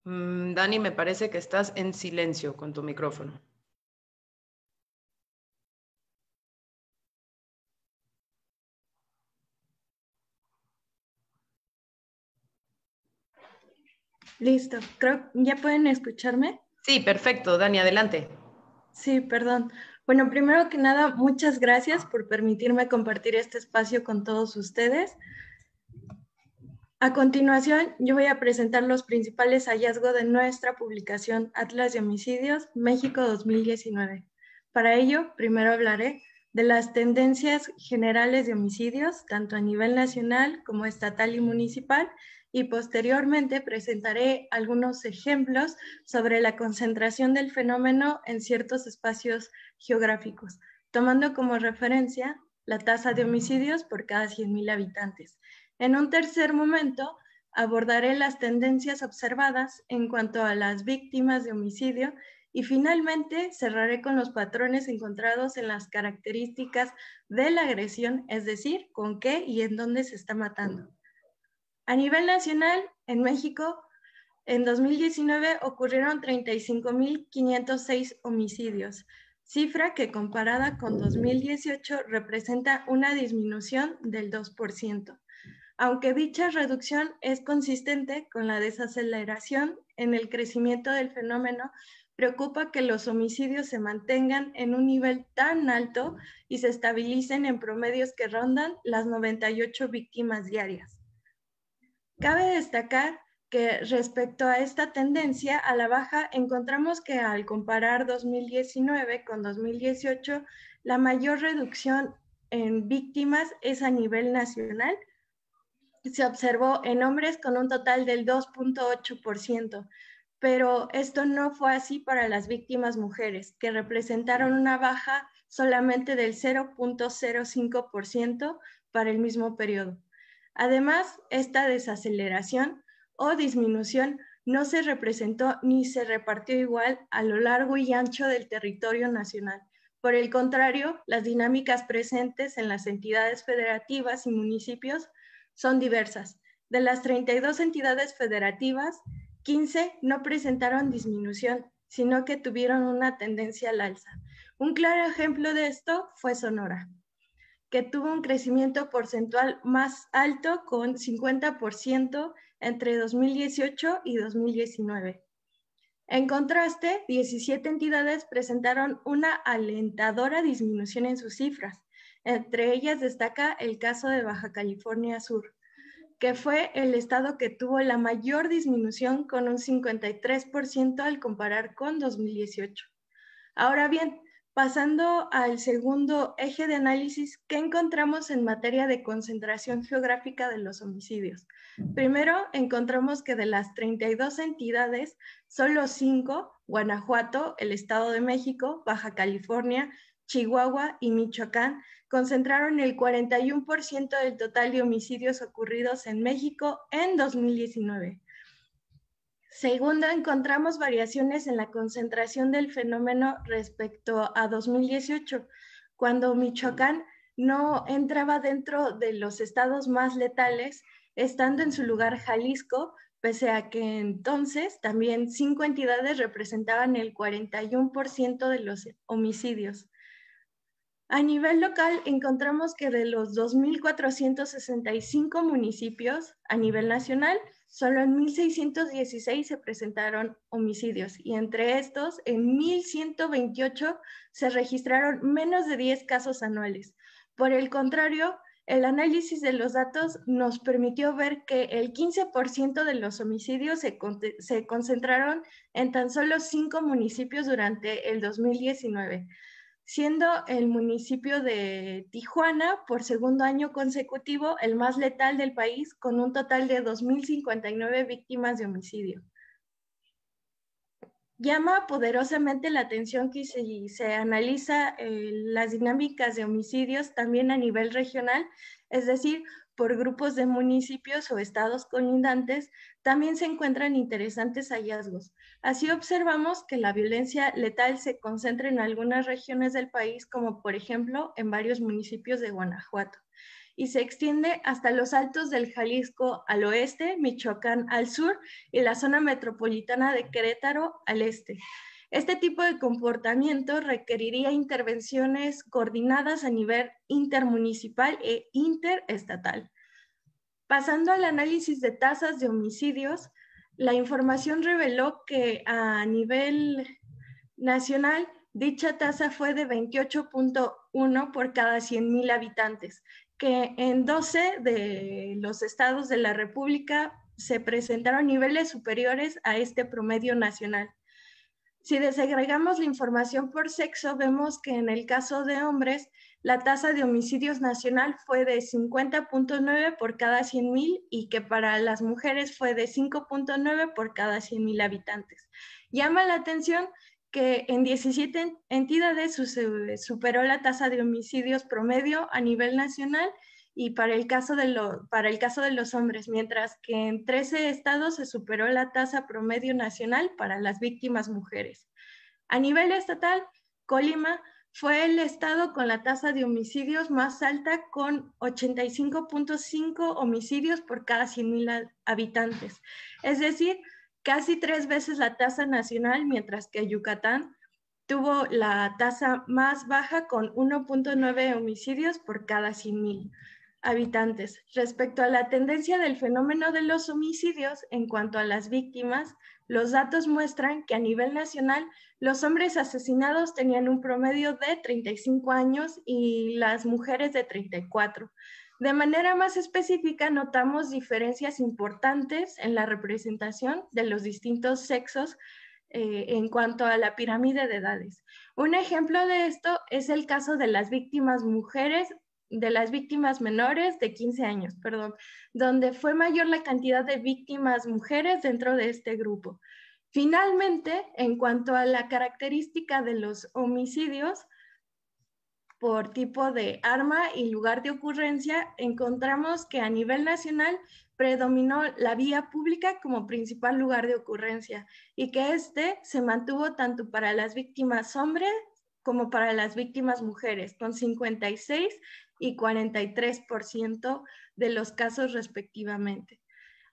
Dani, me parece que estás en silencio con tu micrófono. Listo, creo ya pueden escucharme. Sí, perfecto, Dani, adelante. Sí, perdón. Bueno, primero que nada, muchas gracias por permitirme compartir este espacio con todos ustedes. A continuación, yo voy a presentar los principales hallazgos de nuestra publicación Atlas de Homicidios México 2019. Para ello, primero hablaré de las tendencias generales de homicidios, tanto a nivel nacional como estatal y municipal, y posteriormente presentaré algunos ejemplos sobre la concentración del fenómeno en ciertos espacios geográficos, tomando como referencia la tasa de homicidios por cada 100,000 habitantes. En un tercer momento, abordaré las tendencias observadas en cuanto a las víctimas de homicidio y finalmente cerraré con los patrones encontrados en las características de la agresión, es decir, con qué y en dónde se está matando. A nivel nacional, en México, en 2019 ocurrieron 35.506 homicidios, cifra que comparada con 2018 representa una disminución del 2%, aunque dicha reducción es consistente con la desaceleración en el crecimiento del fenómeno. Preocupa que los homicidios se mantengan en un nivel tan alto y se estabilicen en promedios que rondan las 98 víctimas diarias. Cabe destacar que respecto a esta tendencia a la baja, encontramos que al comparar 2019 con 2018, la mayor reducción en víctimas es a nivel nacional. Se observó en hombres con un total del 2.8%, pero esto no fue así para las víctimas mujeres, que representaron una baja solamente del 0.05% para el mismo periodo. Además, esta desaceleración o disminución no se representó ni se repartió igual a lo largo y ancho del territorio nacional. Por el contrario, las dinámicas presentes en las entidades federativas y municipios son diversas. De las 32 entidades federativas, 15 no presentaron disminución, sino que tuvieron una tendencia al alza. Un claro ejemplo de esto fue Sonora, que tuvo un crecimiento porcentual más alto con 50% entre 2018 y 2019. En contraste, 17 entidades presentaron una alentadora disminución en sus cifras. Entre ellas destaca el caso de Baja California Sur, que fue el estado que tuvo la mayor disminución con un 53% al comparar con 2018. Ahora bien, pasando al segundo eje de análisis, ¿qué encontramos en materia de concentración geográfica de los homicidios? Primero, encontramos que de las 32 entidades, solo 5, Guanajuato, el Estado de México, Baja California, Chihuahua y Michoacán, concentraron el 41% del total de homicidios ocurridos en México en 2019. Segundo, encontramos variaciones en la concentración del fenómeno respecto a 2018, cuando Michoacán no entraba dentro de los estados más letales, estando en su lugar Jalisco, pese a que entonces también 5 entidades representaban el 41% de los homicidios. A nivel local, encontramos que de los 2.465 municipios a nivel nacional, solo en 1.616 se presentaron homicidios y entre estos, en 1.128 se registraron menos de 10 casos anuales. Por el contrario, el análisis de los datos nos permitió ver que el 15% de los homicidios se concentraron en tan solo 5 municipios durante el 2019. Siendo el municipio de Tijuana, por segundo año consecutivo, el más letal del país, con un total de 2.059 víctimas de homicidio. Llama poderosamente la atención que si se analiza las dinámicas de homicidios también a nivel regional, es decir, por grupos de municipios o estados colindantes, también se encuentran interesantes hallazgos. Así observamos que la violencia letal se concentra en algunas regiones del país, como por ejemplo en varios municipios de Guanajuato, y se extiende hasta los altos del Jalisco al oeste, Michoacán al sur y la zona metropolitana de Querétaro al este. Este tipo de comportamiento requeriría intervenciones coordinadas a nivel intermunicipal e interestatal. Pasando al análisis de tasas de homicidios, la información reveló que a nivel nacional dicha tasa fue de 28.1 por cada 100,000 habitantes, que en 12 de los estados de la República se presentaron niveles superiores a este promedio nacional. Si desagregamos la información por sexo, vemos que en el caso de hombres, la tasa de homicidios nacional fue de 50.9 por cada 100,000 y que para las mujeres fue de 5.9 por cada 100,000 habitantes. Llama la atención que en 17 entidades superó la tasa de homicidios promedio a nivel nacional y para el caso de los hombres, mientras que en 13 estados se superó la tasa promedio nacional para las víctimas mujeres. A nivel estatal, Colima fue el estado con la tasa de homicidios más alta, con 85.5 homicidios por cada 100,000 habitantes. Es decir, casi 3 veces la tasa nacional, mientras que Yucatán tuvo la tasa más baja con 1.9 homicidios por cada 100,000 habitantes. Respecto a la tendencia del fenómeno de los homicidios en cuanto a las víctimas, los datos muestran que a nivel nacional los hombres asesinados tenían un promedio de 35 años y las mujeres de 34. De manera más específica, notamos diferencias importantes en la representación de los distintos sexos en cuanto a la pirámide de edades. Un ejemplo de esto es el caso de las víctimas menores de 15 años, donde fue mayor la cantidad de víctimas mujeres dentro de este grupo. Finalmente, en cuanto a la característica de los homicidios por tipo de arma y lugar de ocurrencia, encontramos que a nivel nacional predominó la vía pública como principal lugar de ocurrencia y que este se mantuvo tanto para las víctimas hombres como para las víctimas mujeres, con 56 y 43% de los casos respectivamente.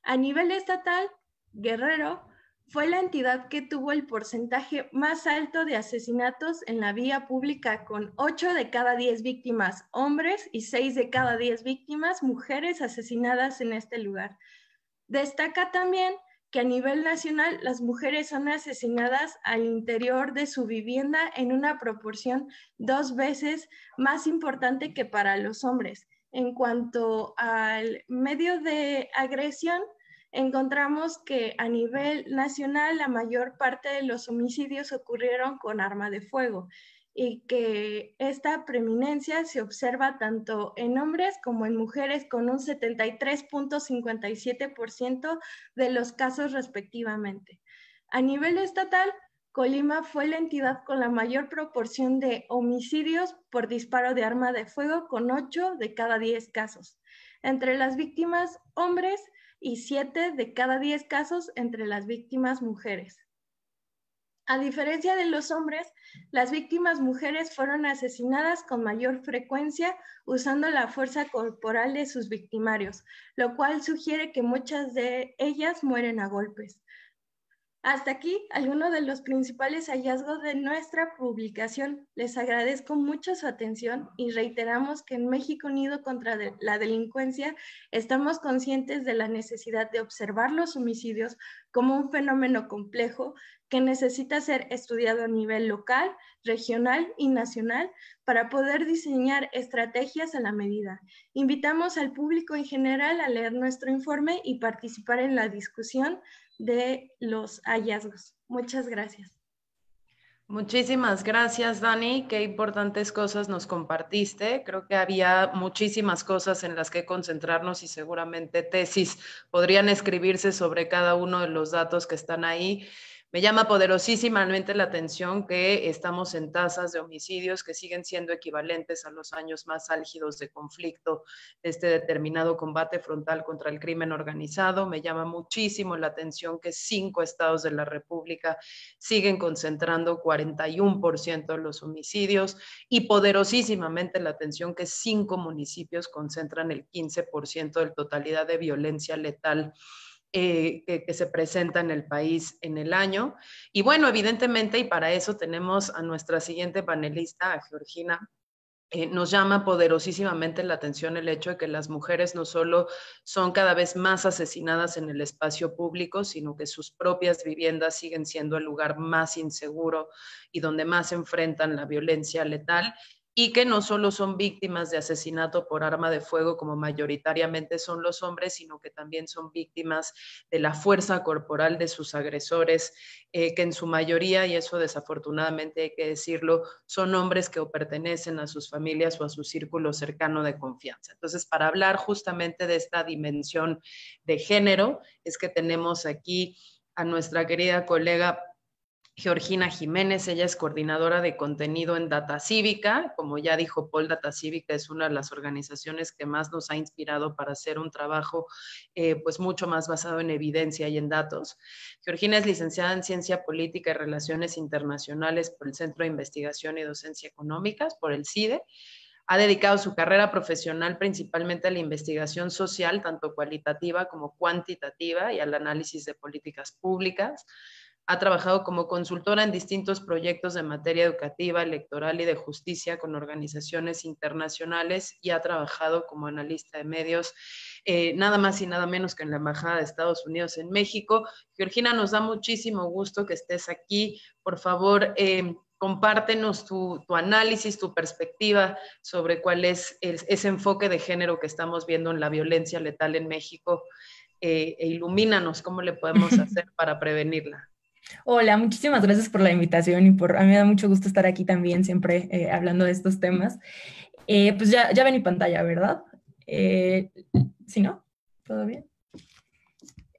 A nivel estatal, Guerrero fue la entidad que tuvo el porcentaje más alto de asesinatos en la vía pública, con 8 de cada 10 víctimas hombres y 6 de cada 10 víctimas mujeres asesinadas en este lugar. Destaca también que a nivel nacional las mujeres son asesinadas al interior de su vivienda en una proporción 2 veces más importante que para los hombres. En cuanto al medio de agresión, encontramos que a nivel nacional la mayor parte de los homicidios ocurrieron con arma de fuego y que esta preeminencia se observa tanto en hombres como en mujeres, con un 73.57% de los casos respectivamente. A nivel estatal, Colima fue la entidad con la mayor proporción de homicidios por disparo de arma de fuego, con 8 de cada 10 casos. Entre las víctimas hombres, y 7 de cada 10 casos entre las víctimas mujeres. A diferencia de los hombres, las víctimas mujeres fueron asesinadas con mayor frecuencia usando la fuerza corporal de sus victimarios, lo cual sugiere que muchas de ellas mueren a golpes. Hasta aquí algunos de los principales hallazgos de nuestra publicación. Les agradezco mucho su atención y reiteramos que en México Unido contra la Delincuencia estamos conscientes de la necesidad de observar los homicidios como un fenómeno complejo que necesita ser estudiado a nivel local, regional y nacional para poder diseñar estrategias a la medida. Invitamos al público en general a leer nuestro informe y participar en la discusión de los hallazgos. Muchas gracias. Muchísimas gracias, Dani. Qué importantes cosas nos compartiste. Creo que había muchísimas cosas en las que concentrarnos y seguramente tesis podrían escribirse sobre cada uno de los datos que están ahí. Me llama poderosísimamente la atención que estamos en tasas de homicidios que siguen siendo equivalentes a los años más álgidos de conflicto, este determinado combate frontal contra el crimen organizado. Me llama muchísimo la atención que 5 estados de la República siguen concentrando 41% de los homicidios y poderosísimamente la atención que 5 municipios concentran el 15% de totalidad de violencia letal que se presenta en el país en el año. Y bueno, evidentemente, y para eso tenemos a nuestra siguiente panelista, a Georgina. Nos llama poderosísimamente la atención el hecho de que las mujeres no solo son cada vez más asesinadas en el espacio público, sino que sus propias viviendas siguen siendo el lugar más inseguro y donde más enfrentan la violencia letal, y que no solo son víctimas de asesinato por arma de fuego, como mayoritariamente son los hombres, sino que también son víctimas de la fuerza corporal de sus agresores, que en su mayoría, y eso desafortunadamente hay que decirlo, son hombres que o pertenecen a sus familias o a su círculo cercano de confianza. Entonces, para hablar justamente de esta dimensión de género, es que tenemos aquí a nuestra querida colega Georgina Jiménez, ella es coordinadora de contenido en Data Cívica. Como ya dijo Paul, Data Cívica es una de las organizaciones que más nos ha inspirado para hacer un trabajo pues mucho más basado en evidencia y en datos. Georgina es licenciada en Ciencia Política y Relaciones Internacionales por el Centro de Investigación y Docencia Económicas, por el CIDE. Ha dedicado su carrera profesional principalmente a la investigación social, tanto cualitativa como cuantitativa, y al análisis de políticas públicas. Ha trabajado como consultora en distintos proyectos de materia educativa, electoral y de justicia con organizaciones internacionales, y ha trabajado como analista de medios, nada más y nada menos que en la Embajada de Estados Unidos en México. Georgina, nos da muchísimo gusto que estés aquí. Por favor, compártenos tu análisis, tu perspectiva sobre cuál es ese enfoque de género que estamos viendo en la violencia letal en México, e ilumínanos cómo le podemos hacer para prevenirla. Hola, muchísimas gracias por la invitación y a mí me da mucho gusto estar aquí también, siempre hablando de estos temas. Pues ya ven mi pantalla, ¿verdad? ¿Sí, no? ¿Todo bien?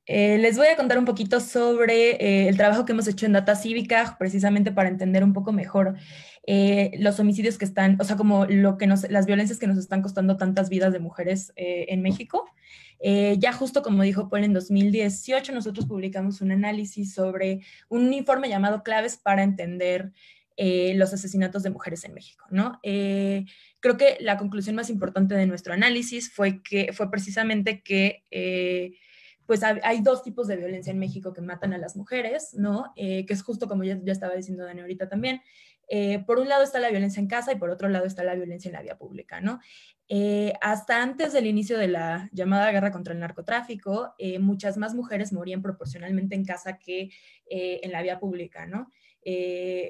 Les voy a contar un poquito sobre el trabajo que hemos hecho en Data Cívica, precisamente para entender un poco mejor los homicidios que están, o sea, como las violencias que nos están costando tantas vidas de mujeres en México. Ya justo como dijo Paul, en 2018 nosotros publicamos un análisis sobre un informe llamado Claves para entender los asesinatos de mujeres en México, ¿no? Creo que la conclusión más importante de nuestro análisis fue precisamente que pues hay dos tipos de violencia en México que matan a las mujeres, ¿no? Que es justo como ya estaba diciendo Dani ahorita también. Por un lado está la violencia en casa y por otro lado está la violencia en la vía pública, ¿no? Hasta antes del inicio de la llamada guerra contra el narcotráfico, muchas más mujeres morían proporcionalmente en casa que en la vía pública, ¿no?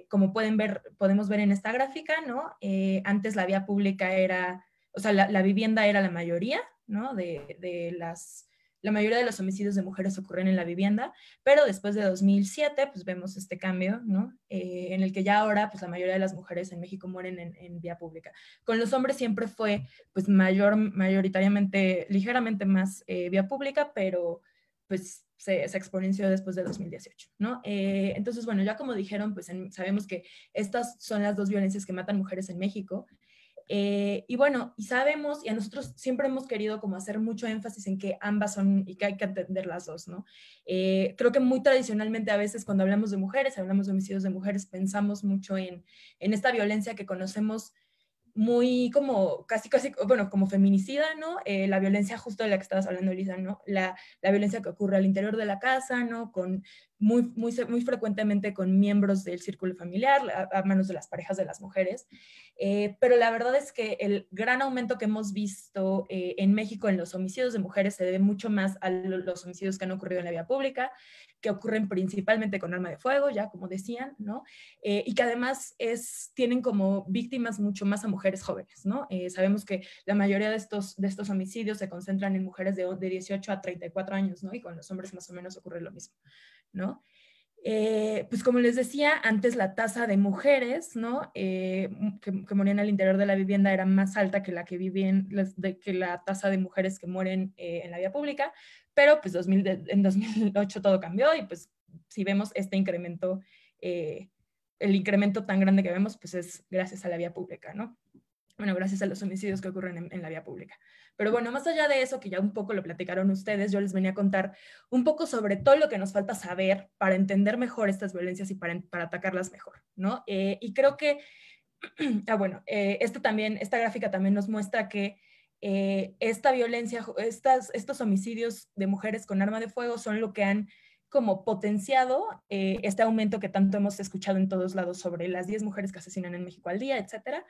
Como podemos ver en esta gráfica, ¿no? Antes la vía pública era, o sea, la vivienda era la mayoría, ¿no? La mayoría de los homicidios de mujeres ocurren en la vivienda, pero después de 2007, pues vemos este cambio, ¿no? En el que ya ahora, pues la mayoría de las mujeres en México mueren en vía pública. Con los hombres siempre fue, pues mayoritariamente, ligeramente más vía pública, pero pues se exponenció después de 2018, ¿no? Entonces, bueno, ya como dijeron, pues sabemos que estas son las dos violencias que matan mujeres en México. Y bueno, y sabemos, y a nosotros siempre hemos querido como hacer mucho énfasis en que ambas son y que hay que atender las dos, ¿no? Creo que muy tradicionalmente a veces cuando hablamos de mujeres, hablamos de homicidios de mujeres, pensamos mucho en esta violencia que conocemos muy como casi, bueno, como feminicida, ¿no? La violencia justo de la que estabas hablando, Elisa, ¿no? La violencia que ocurre al interior de la casa, ¿no? Muy frecuentemente con miembros del círculo familiar, a manos de las parejas de las mujeres. Pero la verdad es que el gran aumento que hemos visto en México en los homicidios de mujeres se debe mucho más a los homicidios que han ocurrido en la vía pública, que ocurren principalmente con arma de fuego, ya como decían, ¿no? Y que además tienen como víctimas mucho más a mujeres jóvenes, ¿no? Sabemos que la mayoría de estos homicidios se concentran en mujeres de 18 a 34 años, ¿no? Y con los hombres más o menos ocurre lo mismo, ¿no? Pues como les decía, antes la tasa de mujeres, ¿no? Que morían al interior de la vivienda era más alta que que la tasa de mujeres que mueren en la vía pública, pero pues en 2008 todo cambió y pues si vemos este incremento, el incremento tan grande que vemos, pues es gracias a la vía pública, ¿no? Bueno, gracias a los homicidios que ocurren en la vía pública. Pero bueno, más allá de eso, que ya un poco lo platicaron ustedes, yo les venía a contar un poco sobre todo lo que nos falta saber para entender mejor estas violencias y para atacarlas mejor, ¿no? Y creo que, bueno, esta gráfica también nos muestra que esta violencia, estos homicidios de mujeres con arma de fuego son lo que han como potenciado este aumento que tanto hemos escuchado en todos lados sobre las 10 mujeres que asesinan en México al día, etcétera.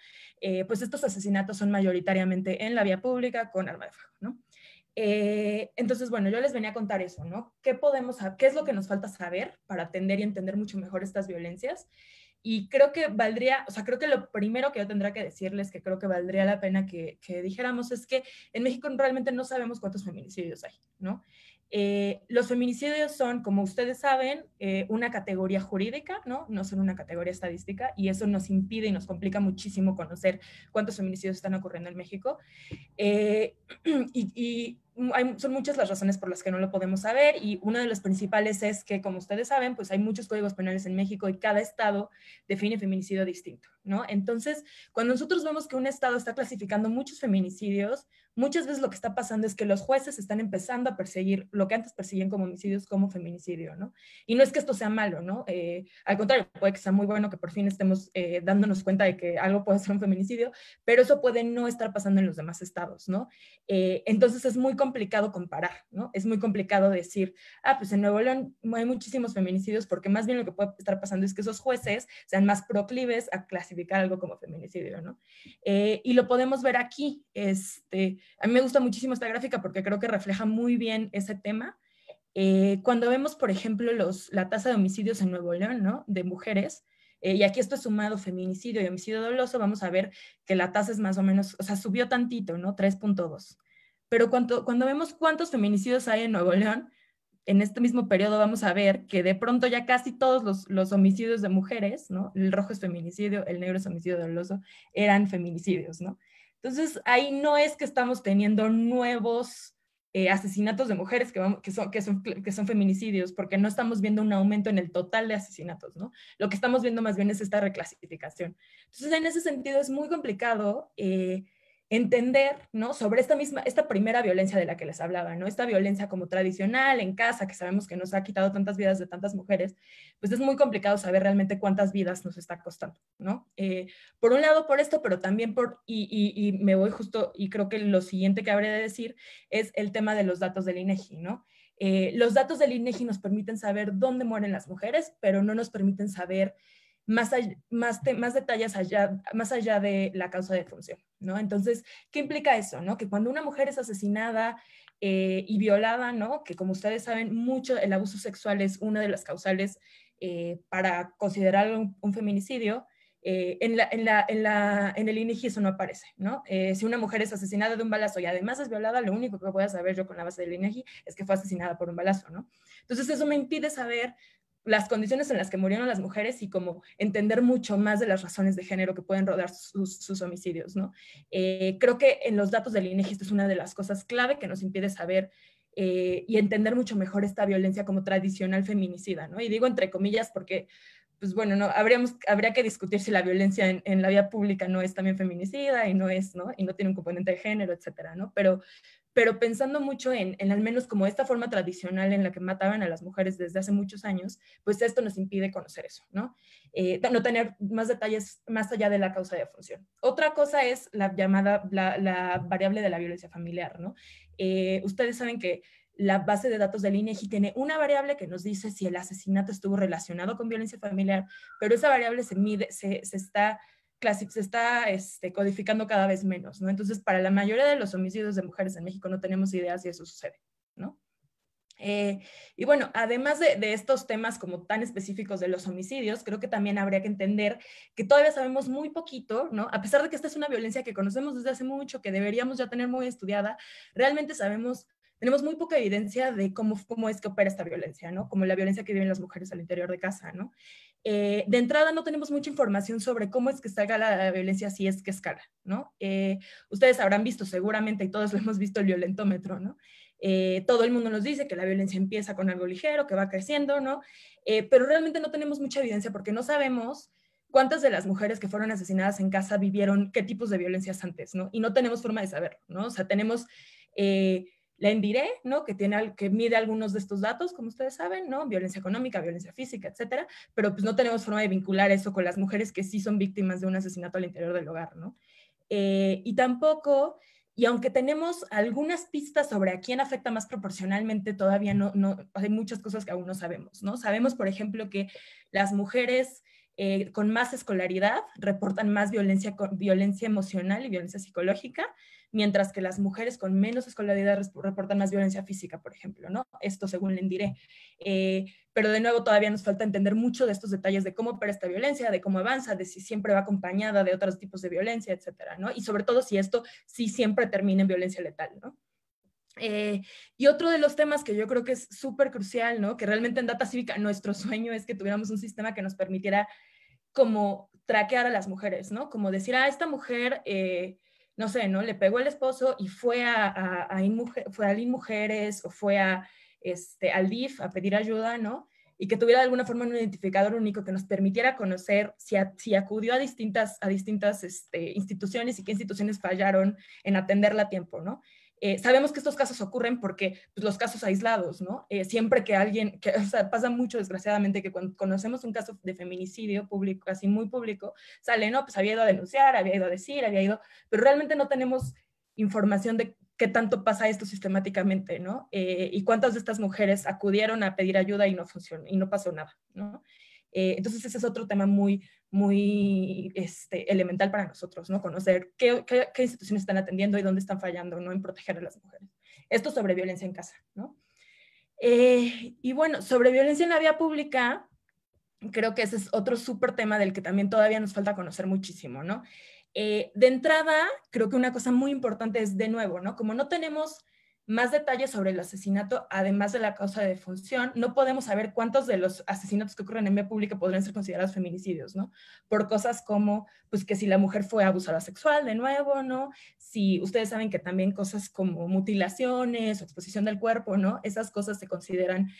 Pues estos asesinatos son mayoritariamente en la vía pública con arma de fuego, ¿no? Entonces, bueno, yo les venía a contar eso, ¿no? ¿Qué es lo que nos falta saber para atender y entender mucho mejor estas violencias? Y creo que creo que lo primero que yo tendría que decirles, que creo que valdría la pena que dijéramos, es que en México realmente no sabemos cuántos feminicidios hay, ¿no? Los feminicidios son, como ustedes saben, una categoría jurídica, ¿no? No son una categoría estadística, y eso nos impide y nos complica muchísimo conocer cuántos feminicidios están ocurriendo en México. Son muchas las razones por las que no lo podemos saber, y una de las principales es que, como ustedes saben, pues hay muchos códigos penales en México y cada estado define feminicidio distinto, ¿no? Entonces, cuando nosotros vemos que un estado está clasificando muchos feminicidios, muchas veces lo que está pasando es que los jueces están empezando a perseguir lo que antes perseguían como homicidios como feminicidio, ¿no? Y no es que esto sea malo, ¿no? Al contrario, puede que sea muy bueno que por fin estemos dándonos cuenta de que algo puede ser un feminicidio, pero eso puede no estar pasando en los demás estados, ¿no? Entonces es muy complicado comparar, ¿no? Es muy complicado decir, pues en Nuevo León hay muchísimos feminicidios, porque más bien lo que puede estar pasando es que esos jueces sean más proclives a clasificar algo como feminicidio, ¿no? Y lo podemos ver aquí. A mí me gusta muchísimo esta gráfica porque creo que refleja muy bien ese tema. Cuando vemos, por ejemplo, la tasa de homicidios en Nuevo León, ¿no? De mujeres, y aquí esto es sumado feminicidio y homicidio doloso, vamos a ver que la tasa es más o menos, o sea, subió tantito, ¿no? 3.2. Pero cuando vemos cuántos feminicidios hay en Nuevo León, en este mismo periodo vamos a ver que de pronto ya casi todos los homicidios de mujeres, ¿no? El rojo es feminicidio, el negro es homicidio doloso, eran feminicidios, ¿no? Entonces, ahí no es que estamos teniendo nuevos asesinatos de mujeres que son feminicidios, porque no estamos viendo un aumento en el total de asesinatos, ¿no? Lo que estamos viendo más bien es esta reclasificación. Entonces, en ese sentido es muy complicado entender, ¿no? Sobre esta primera violencia de la que les hablaba, ¿no? Esta violencia como tradicional en casa, que sabemos que nos ha quitado tantas vidas de tantas mujeres, pues es muy complicado saber realmente cuántas vidas nos está costando, ¿no? Por un lado por esto, pero también y me voy justo, y creo que lo siguiente que habría de decir es el tema de los datos del INEGI, ¿no? Los datos del INEGI nos permiten saber dónde mueren las mujeres, pero no nos permiten saber más detalles más allá de la causa de función, ¿no? Entonces, ¿qué implica eso, no? Que cuando una mujer es asesinada y violada, ¿no? Que como ustedes saben, mucho el abuso sexual es una de las causales para considerarlo un feminicidio. En el INEGI eso no aparece, ¿no? Si una mujer es asesinada de un balazo y además es violada, lo único que voy a saber yo con la base del INEGI es que fue asesinada por un balazo, ¿no? Entonces eso me impide saber las condiciones en las que murieron las mujeres y como entender mucho más de las razones de género que pueden rodar sus homicidios, ¿no? Creo que en los datos del INEGI esto es una de las cosas clave que nos impide saber y entender mucho mejor esta violencia como tradicional feminicida, ¿no? Y digo entre comillas porque, pues bueno, no, habría que discutir si la violencia en la vía pública no es también feminicida y no es, ¿no? Y no tiene un componente de género, etcétera, ¿no? Pero pensando mucho en al menos como esta forma tradicional en la que mataban a las mujeres desde hace muchos años, pues esto nos impide conocer eso, ¿no? No tener más detalles más allá de la causa de función. Otra cosa es la variable de la violencia familiar, ¿no? Ustedes saben que la base de datos del INEGI tiene una variable que nos dice si el asesinato estuvo relacionado con violencia familiar, pero esa variable se está codificando cada vez menos, ¿no? Entonces, para la mayoría de los homicidios de mujeres en México no tenemos idea si eso sucede, ¿no? Y bueno, además de estos temas como tan específicos de los homicidios, creo que también habría que entender que todavía sabemos muy poquito, ¿no? A pesar de que esta es una violencia que conocemos desde hace mucho, que deberíamos ya tener muy estudiada, realmente tenemos muy poca evidencia de cómo es que opera esta violencia, ¿no? Como la violencia que viven las mujeres al interior de casa, ¿no? De entrada no tenemos mucha información sobre cómo es que escala la violencia, si es que escala, ¿no? Ustedes habrán visto seguramente, y todos lo hemos visto, el violentómetro, ¿no? Todo el mundo nos dice que la violencia empieza con algo ligero, que va creciendo, ¿no? Pero realmente no tenemos mucha evidencia porque no sabemos cuántas de las mujeres que fueron asesinadas en casa vivieron qué tipos de violencias antes, ¿no? Y no tenemos forma de saberlo, ¿no? O sea, tenemos la INDIRE, ¿no? Que mide algunos de estos datos, como ustedes saben, ¿no? Violencia económica, violencia física, etcétera, pero pues no tenemos forma de vincular eso con las mujeres que sí son víctimas de un asesinato al interior del hogar, ¿no? Y tampoco, y aunque tenemos algunas pistas sobre a quién afecta más proporcionalmente, todavía no hay muchas cosas que aún no sabemos, ¿no? Sabemos, por ejemplo, que las mujeres con más escolaridad reportan más violencia emocional y violencia psicológica, mientras que las mujeres con menos escolaridad reportan más violencia física, por ejemplo, ¿no? Esto según le diré. Pero de nuevo todavía nos falta entender mucho de estos detalles de cómo opera esta violencia, de cómo avanza, de si siempre va acompañada de otros tipos de violencia, etcétera, ¿no? Y sobre todo si esto sí siempre termina en violencia letal, ¿no? Y otro de los temas que yo creo que es súper crucial, ¿no? Que realmente en Data Cívica nuestro sueño es que tuviéramos un sistema que nos permitiera como traquear a las mujeres, ¿no? Como decir, esta mujer, no sé, ¿no? Le pegó el esposo y fue fue a InMujeres o fue al DIF a pedir ayuda, ¿no? Y que tuviera de alguna forma un identificador único que nos permitiera conocer si acudió a distintas instituciones y qué instituciones fallaron en atenderla a tiempo, ¿no? Sabemos que estos casos ocurren porque pues, los casos aislados, ¿no? Siempre que alguien, o sea, pasa mucho desgraciadamente que cuando conocemos un caso de feminicidio público, así muy público, sale, no, pues había ido a denunciar, había ido a decir, pero realmente no tenemos información de qué tanto pasa esto sistemáticamente, ¿no? Y cuántas de estas mujeres acudieron a pedir ayuda y no funcionó, y no pasó nada, ¿no? Entonces ese es otro tema muy elemental para nosotros, ¿no? Conocer qué instituciones están atendiendo y dónde están fallando, ¿no? En proteger a las mujeres. Esto sobre violencia en casa, ¿no? Y bueno, sobre violencia en la vía pública, creo que ese es otro súper tema del que también todavía nos falta conocer muchísimo, ¿no? De entrada, creo que una cosa muy importante es, de nuevo, ¿no? Como no tenemos más detalles sobre el asesinato, además de la causa de defunción, no podemos saber cuántos de los asesinatos que ocurren en vía pública podrían ser considerados feminicidios, ¿no? Por cosas como, pues, que si la mujer fue abusada sexual, de nuevo, ¿no? Si ustedes saben que también cosas como mutilaciones o exposición del cuerpo, ¿no? Esas cosas se consideran,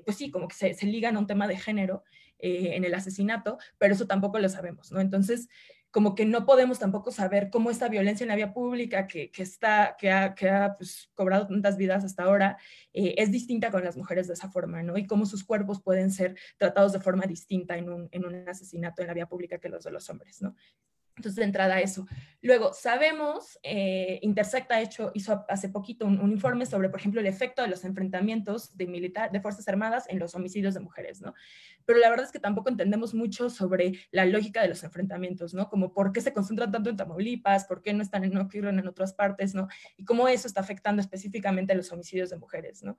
pues sí, como que se ligan a un tema de género en el asesinato, pero eso tampoco lo sabemos, ¿no? Entonces, como que no podemos tampoco saber cómo esta violencia en la vía pública que ha pues, cobrado tantas vidas hasta ahora es distinta con las mujeres de esa forma, ¿no? Y cómo sus cuerpos pueden ser tratados de forma distinta en un asesinato en la vía pública que los de los hombres, ¿no? Entonces, de entrada eso. Luego, sabemos, Intersecta hizo hace poquito un informe sobre, por ejemplo, el efecto de los enfrentamientos de Fuerzas Armadas en los homicidios de mujeres, ¿no? Pero la verdad es que tampoco entendemos mucho sobre la lógica de los enfrentamientos, ¿no? Como por qué se concentran tanto en Tamaulipas, por qué no ocurren en otras partes, ¿no? Y cómo eso está afectando específicamente a los homicidios de mujeres, ¿no?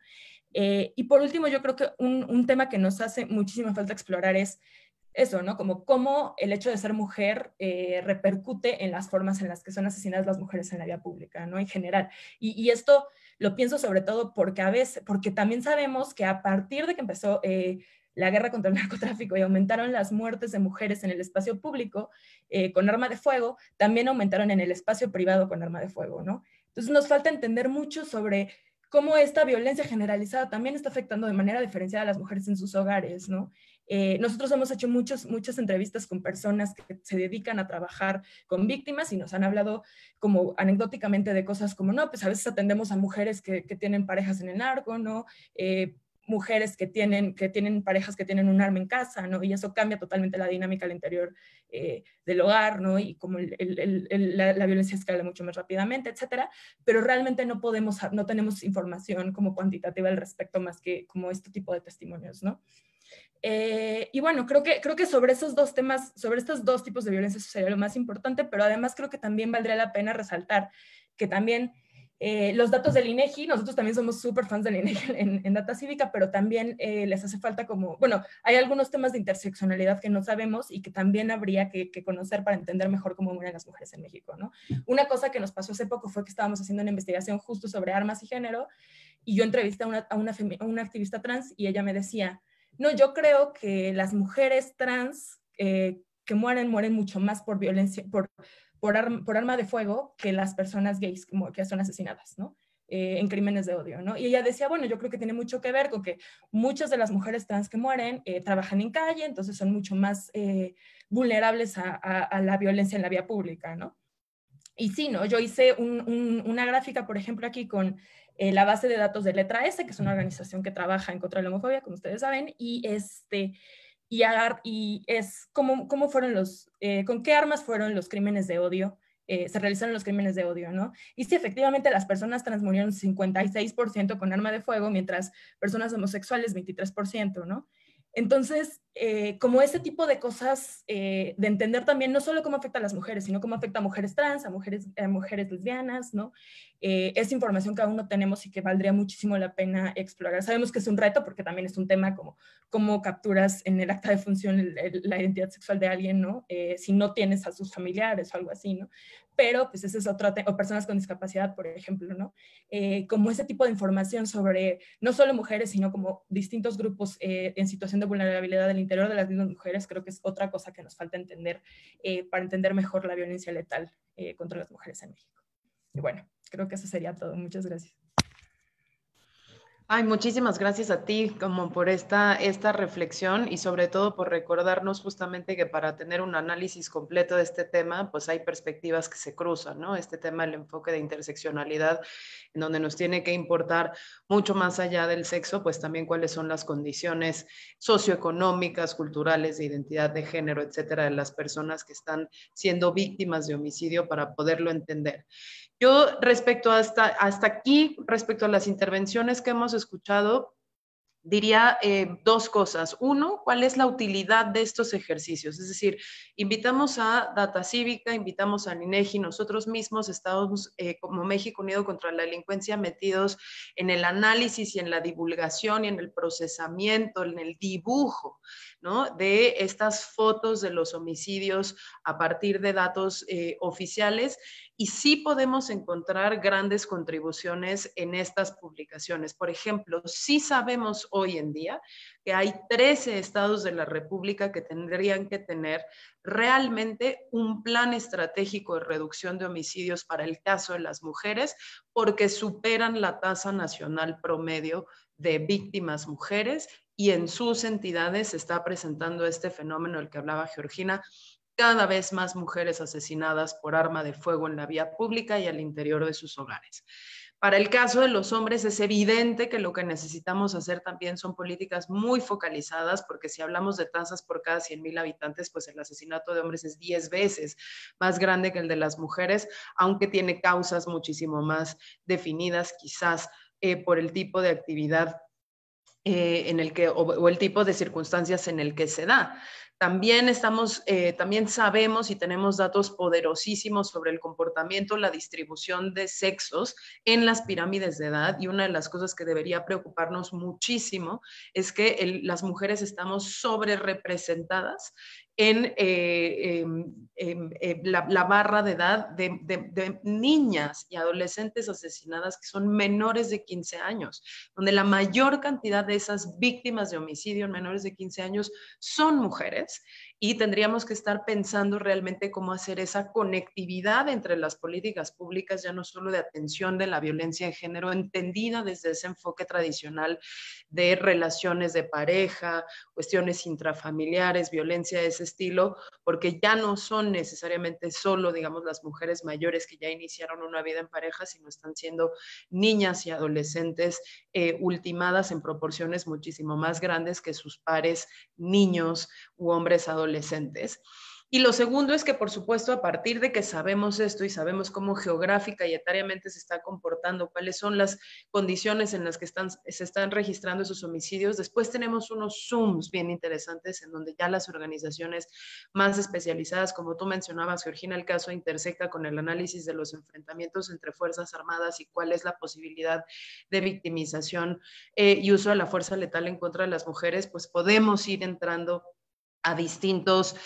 Y por último, yo creo que un tema que nos hace muchísima falta explorar es eso, ¿no? Como cómo el hecho de ser mujer repercute en las formas en las que son asesinadas las mujeres en la vía pública, ¿no? En general. Y esto lo pienso sobre todo porque también sabemos que a partir de que empezó la guerra contra el narcotráfico y aumentaron las muertes de mujeres en el espacio público con arma de fuego, también aumentaron en el espacio privado con arma de fuego, ¿no? Entonces nos falta entender mucho sobre cómo esta violencia generalizada también está afectando de manera diferenciada a las mujeres en sus hogares, ¿no? Nosotros hemos hecho muchas entrevistas con personas que se dedican a trabajar con víctimas y nos han hablado como anecdóticamente de cosas como, no, pues a veces atendemos a mujeres que tienen parejas en el narco, ¿no? Mujeres que tienen parejas que tienen un arma en casa, ¿no? Y eso cambia totalmente la dinámica al interior del hogar, ¿no? Y como la violencia escala mucho más rápidamente, etcétera. Pero realmente no tenemos información como cuantitativa al respecto más que como este tipo de testimonios, ¿no? Y bueno, creo que sobre esos dos temas, sobre estos dos tipos de violencia sería lo más importante, pero además creo que también valdría la pena resaltar que también los datos del INEGI, nosotros también somos súper fans del INEGI en Data Cívica, pero también les hace falta como, bueno, hay algunos temas de interseccionalidad que no sabemos y que también habría que conocer para entender mejor cómo mueren las mujeres en México, ¿no? Una cosa que nos pasó hace poco fue que estábamos haciendo una investigación justo sobre armas y género y yo entrevisté a una activista trans y ella me decía, no, yo creo que las mujeres trans que mueren mucho más por violencia, por arma de fuego que las personas gays que son asesinadas, ¿no? En crímenes de odio, ¿no? Y ella decía, bueno, yo creo que tiene mucho que ver con que muchas de las mujeres trans que mueren trabajan en calle, entonces son mucho más vulnerables a la violencia en la vía pública, ¿no? Y sí, ¿no? Yo hice una gráfica, por ejemplo, aquí con la base de datos de Letra S, que es una organización que trabaja en contra de la homofobia, como ustedes saben, y es cómo fueron con qué armas fueron los crímenes de odio, se realizaron los crímenes de odio, ¿no? Y sí, efectivamente, las personas trans murieron 56% con arma de fuego, mientras personas homosexuales 23%, ¿no? Entonces, como ese tipo de cosas, de entender también no solo cómo afecta a las mujeres, sino cómo afecta a mujeres trans, a mujeres lesbianas, ¿no? Es información que aún no tenemos y que valdría muchísimo la pena explorar. Sabemos que es un reto porque también es un tema como cómo capturas en el acta de función la identidad sexual de alguien, ¿no? Si no tienes a sus familiares o algo así, ¿no? pero pues ese es otro tema, o personas con discapacidad, por ejemplo, ¿no? Como ese tipo de información sobre no solo mujeres, sino como distintos grupos en situación de vulnerabilidad del interior de las mismas mujeres, creo que es otra cosa que nos falta entender para entender mejor la violencia letal contra las mujeres en México. Y bueno, creo que eso sería todo. Muchas gracias. Ay, muchísimas gracias a ti como por esta reflexión y sobre todo por recordarnos justamente que para tener un análisis completo de este tema, pues hay perspectivas que se cruzan, ¿no? Este tema, el enfoque de interseccionalidad, en donde nos tiene que importar mucho más allá del sexo, pues también cuáles son las condiciones socioeconómicas, culturales, de identidad de género, etcétera, de las personas que están siendo víctimas de homicidio para poderlo entender. Yo respecto hasta aquí, respecto a las intervenciones que hemos escuchado, diría dos cosas. Uno, ¿cuál es la utilidad de estos ejercicios? Es decir, invitamos a Data Cívica, invitamos al INEGI, nosotros mismos estamos como México Unido contra la Delincuencia metidos en el análisis y en la divulgación y en el procesamiento, en el dibujo, ¿no? De estas fotos de los homicidios a partir de datos oficiales, y sí podemos encontrar grandes contribuciones en estas publicaciones. Por ejemplo, sí sabemos hoy en día que hay 13 estados de la República que tendrían que tener realmente un plan estratégico de reducción de homicidios para el caso de las mujeres, porque superan la tasa nacional promedio de víctimas mujeres, y en sus entidades se está presentando este fenómeno del que hablaba Georgina, cada vez más mujeres asesinadas por arma de fuego en la vía pública y al interior de sus hogares. Para el caso de los hombres es evidente que lo que necesitamos hacer también son políticas muy focalizadas, porque si hablamos de tasas por cada 100,000 habitantes, pues el asesinato de hombres es 10 veces más grande que el de las mujeres, aunque tiene causas muchísimo más definidas, quizás por el tipo de actividad en el que, o el tipo de circunstancias en el que se da. También sabemos y tenemos datos poderosísimos sobre el comportamiento, la distribución de sexos en las pirámides de edad, y una de las cosas que debería preocuparnos muchísimo es que las mujeres estamos sobre representadas en la barra de edad de niñas y adolescentes asesinadas que son menores de 15 años, donde la mayor cantidad de esas víctimas de homicidio en menores de 15 años son mujeres, y tendríamos que estar pensando realmente cómo hacer esa conectividad entre las políticas públicas, ya no solo de atención de la violencia de género, entendida desde ese enfoque tradicional de relaciones de pareja, cuestiones intrafamiliares, violencia de ese estilo, porque ya no son necesariamente solo, digamos, las mujeres mayores que ya iniciaron una vida en pareja, sino están siendo niñas y adolescentes ultimadas en proporciones muchísimo más grandes que sus pares niños u hombres adolescentes. Y lo segundo es que, por supuesto, a partir de que sabemos esto y sabemos cómo geográfica y etariamente se está comportando, cuáles son las condiciones en las que se están registrando esos homicidios, después tenemos unos Zooms bien interesantes en donde ya las organizaciones más especializadas, como tú mencionabas, Georgina, el caso intersecta con el análisis de los enfrentamientos entre Fuerzas Armadas y cuál es la posibilidad de victimización y uso de la fuerza letal en contra de las mujeres, pues podemos ir entrando a distintos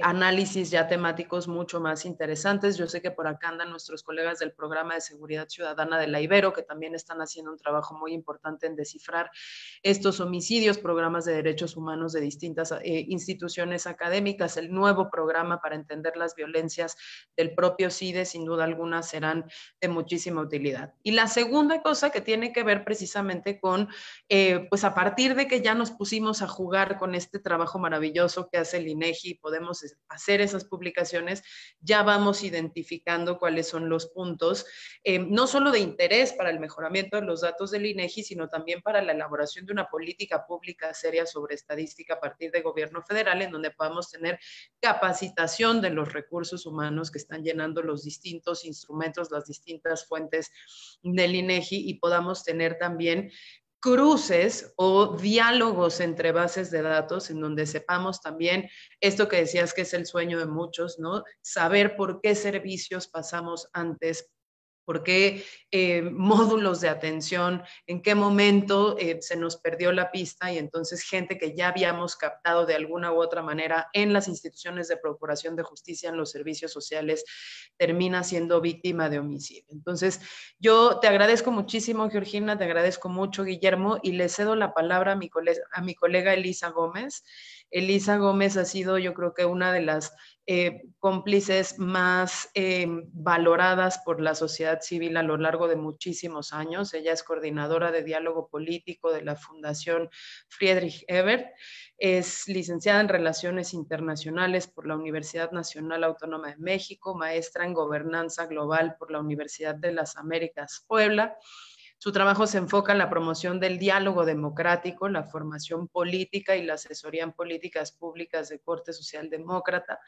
análisis ya temáticos mucho más interesantes. Yo sé que por acá andan nuestros colegas del Programa de Seguridad Ciudadana de la Ibero, que también están haciendo un trabajo muy importante en descifrar estos homicidios, programas de derechos humanos de distintas instituciones académicas. El nuevo programa para entender las violencias del propio CIDE, sin duda alguna, serán de muchísima utilidad. Y la segunda cosa que tiene que ver precisamente con, pues a partir de que ya nos pusimos a jugar con este trabajo maravilloso que hace el INEGI, podemos hacer esas publicaciones, ya vamos identificando cuáles son los puntos, no solo de interés para el mejoramiento de los datos del INEGI, sino también para la elaboración de una política pública seria sobre estadística a partir de gobierno federal, en donde podamos tener capacitación de los recursos humanos que están llenando los distintos instrumentos, las distintas fuentes del INEGI, y podamos tener también cruces o diálogos entre bases de datos en donde sepamos también esto que decías que es el sueño de muchos, ¿no? Saber por qué servicios pasamos antes por qué módulos de atención, en qué momento se nos perdió la pista y entonces gente que ya habíamos captado de alguna u otra manera en las instituciones de procuración de justicia, en los servicios sociales, termina siendo víctima de homicidio. Entonces, yo te agradezco muchísimo, Georgina, te agradezco mucho, Guillermo, y le cedo la palabra a mi colega Elisa Gómez. Elisa Gómez ha sido, yo creo que una de las cómplices más valoradas por la sociedad civil a lo largo de muchísimos años. Ella es coordinadora de diálogo político de la Fundación Friedrich Ebert. Es licenciada en Relaciones Internacionales por la Universidad Nacional Autónoma de México, maestra en Gobernanza Global por la Universidad de las Américas, Puebla. Su trabajo se enfoca en la promoción del diálogo democrático, la formación política y la asesoría en políticas públicas de corte socialdemócrata.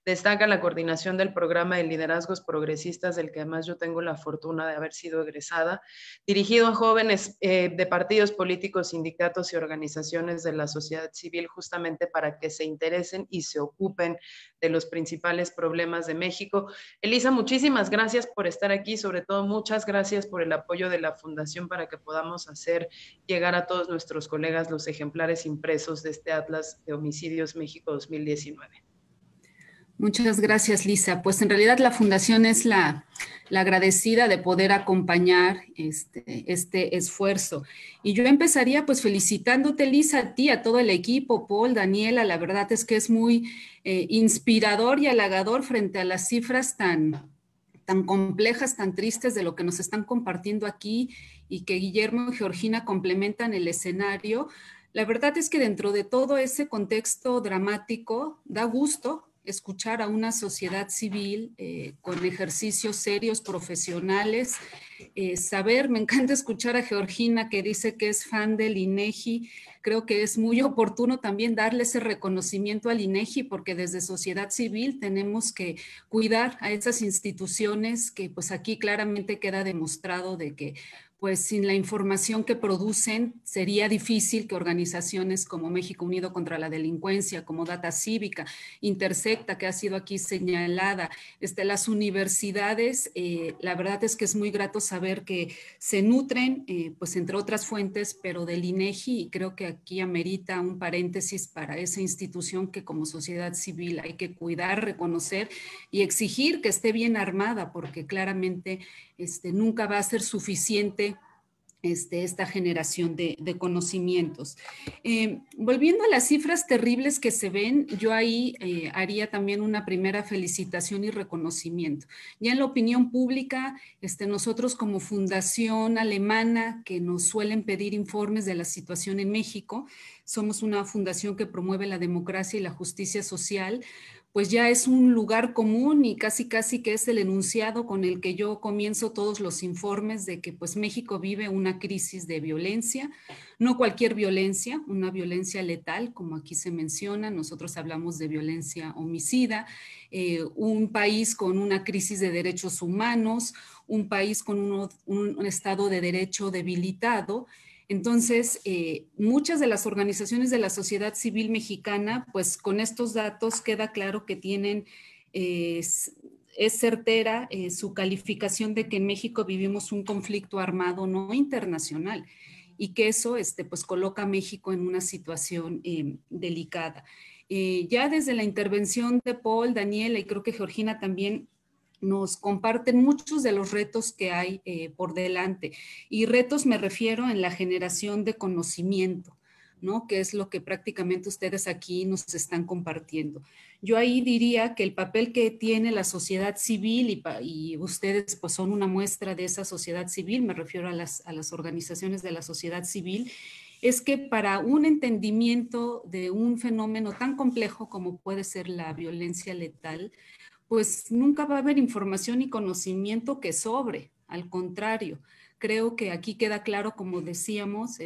Destaca la coordinación del programa de liderazgos progresistas, del que además yo tengo la fortuna de haber sido egresada, dirigido a jóvenes de partidos políticos, sindicatos y organizaciones de la sociedad civil, justamente para que se interesen y se ocupen de los principales problemas de México. Elisa, muchísimas gracias por estar aquí, sobre todo muchas gracias por el apoyo de la Fundación para que podamos hacer llegar a todos nuestros colegas los ejemplares impresos de este Atlas de Homicidios México 2019. Muchas gracias, Lisa. Pues en realidad la Fundación es la agradecida de poder acompañar este esfuerzo. Y yo empezaría pues felicitándote, Lisa, a ti, a todo el equipo, Paul, Daniela. La verdad es que es muy inspirador y halagador frente a las cifras tan complejas, tan tristes de lo que nos están compartiendo aquí y que Guillermo y Georgina complementan el escenario. La verdad es que dentro de todo ese contexto dramático da gusto escuchar a una sociedad civil con ejercicios serios, profesionales, me encanta escuchar a Georgina que dice que es fan del INEGI. Creo que es muy oportuno también darle ese reconocimiento al INEGI porque desde sociedad civil tenemos que cuidar a esas instituciones que pues aquí claramente queda demostrado de que pues sin la información que producen sería difícil que organizaciones como México Unido contra la Delincuencia, como Data Cívica, Intersecta, que ha sido aquí señalada, las universidades, la verdad es que es muy grato saber que se nutren, pues entre otras fuentes, pero del INEGI, y creo que aquí amerita un paréntesis para esa institución que como sociedad civil hay que cuidar, reconocer y exigir que esté bien armada, porque claramente nunca va a ser suficiente esta generación de conocimientos. Volviendo a las cifras terribles que se ven, yo ahí haría también una primera felicitación y reconocimiento. Ya en la opinión pública, nosotros como fundación alemana que nos suelen pedir informes de la situación en México, somos una fundación que promueve la democracia y la justicia social, pues ya es un lugar común y casi que es el enunciado con el que yo comienzo todos los informes de que pues México vive una crisis de violencia, no cualquier violencia, una violencia letal, como aquí se menciona, nosotros hablamos de violencia homicida, un país con una crisis de derechos humanos, un país con un Estado de Derecho debilitado. Entonces, muchas de las organizaciones de la sociedad civil mexicana, pues con estos datos queda claro que tienen, es certera su calificación de que en México vivimos un conflicto armado no internacional y que eso pues coloca a México en una situación delicada. Ya desde la intervención de Paul, Daniela y creo que Georgina también nos comparten muchos de los retos que hay por delante. Y retos me refiero en la generación de conocimiento, ¿no? Que es lo que prácticamente ustedes aquí nos están compartiendo. Yo ahí diría que el papel que tiene la sociedad civil y ustedes pues son una muestra de esa sociedad civil, me refiero a las organizaciones de la sociedad civil, es que para un entendimiento de un fenómeno tan complejo como puede ser la violencia letal, pues nunca va a haber información y conocimiento que sobre, al contrario. Creo que aquí queda claro, como decíamos,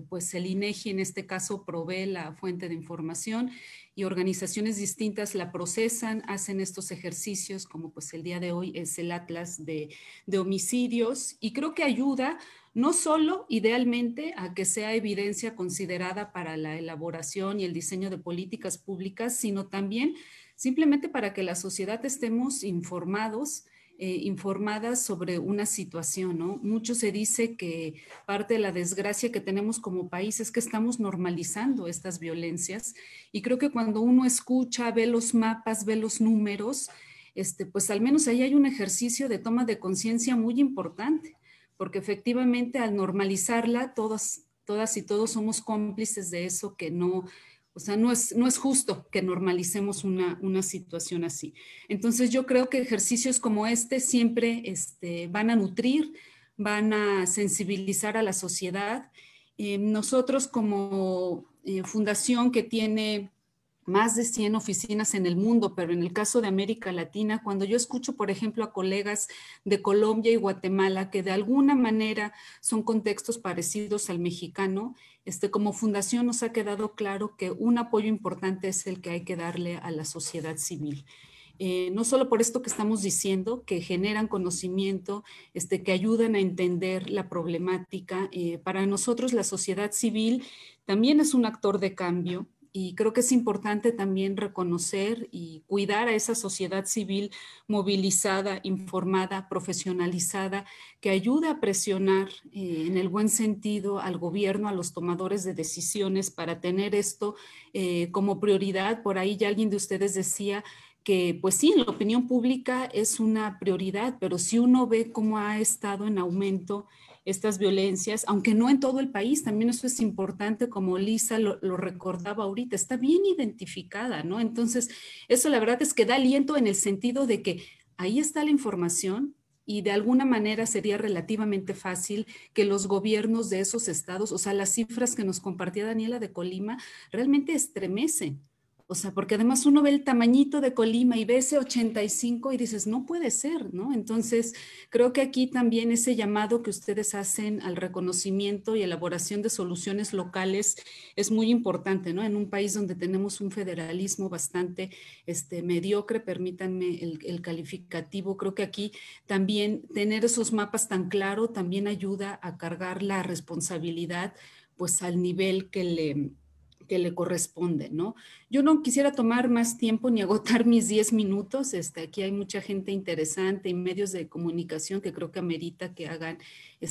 pues el INEGI en este caso provee la fuente de información y organizaciones distintas la procesan, hacen estos ejercicios, como pues el día de hoy es el Atlas de homicidios, y creo que ayuda no solo idealmente a que sea evidencia considerada para la elaboración y el diseño de políticas públicas, sino también simplemente para que la sociedad estemos informados informadas sobre una situación, ¿no? Mucho se dice que parte de la desgracia que tenemos como país es que estamos normalizando estas violencias, y creo que cuando uno escucha, ve los mapas, ve los números, pues al menos ahí hay un ejercicio de toma de conciencia muy importante, porque efectivamente al normalizarla, todas y todos somos cómplices de eso, que no, o sea, no es justo que normalicemos una situación así. Entonces yo creo que ejercicios como este siempre van a nutrir, van a sensibilizar a la sociedad. Nosotros como fundación que tiene más de 100 oficinas en el mundo, pero en el caso de América Latina, cuando yo escucho, por ejemplo, a colegas de Colombia y Guatemala, que de alguna manera son contextos parecidos al mexicano, como fundación nos ha quedado claro que un apoyo importante es el que hay que darle a la sociedad civil. No solo por esto que estamos diciendo, que generan conocimiento, que ayudan a entender la problemática. Para nosotros la sociedad civil también es un actor de cambio, y creo que es importante también reconocer y cuidar a esa sociedad civil movilizada, informada, profesionalizada, que ayuda a presionar en el buen sentido al gobierno, a los tomadores de decisiones, para tener esto como prioridad. Por ahí ya alguien de ustedes decía que pues sí, la opinión pública es una prioridad, pero si uno ve cómo ha estado en aumento estas violencias, aunque no en todo el país, también eso es importante, como Lisa lo recordaba ahorita, está bien identificada, ¿no? Entonces, eso la verdad es que da aliento en el sentido de que ahí está la información, y de alguna manera sería relativamente fácil que los gobiernos de esos estados, o sea, las cifras que nos compartía Daniela de Colima, realmente estremecen. O sea, porque además uno ve el tamañito de Colima y ve ese 85 y dices, no puede ser, ¿no? Entonces, creo que aquí también ese llamado que ustedes hacen al reconocimiento y elaboración de soluciones locales es muy importante, ¿no? En un país donde tenemos un federalismo bastante mediocre, permítanme el calificativo, creo que aquí también tener esos mapas tan claros también ayuda a cargar la responsabilidad pues al nivel que le corresponde, ¿no? Yo no quisiera tomar más tiempo ni agotar mis 10 minutos. Aquí hay mucha gente interesante y medios de comunicación que creo que amerita que hagan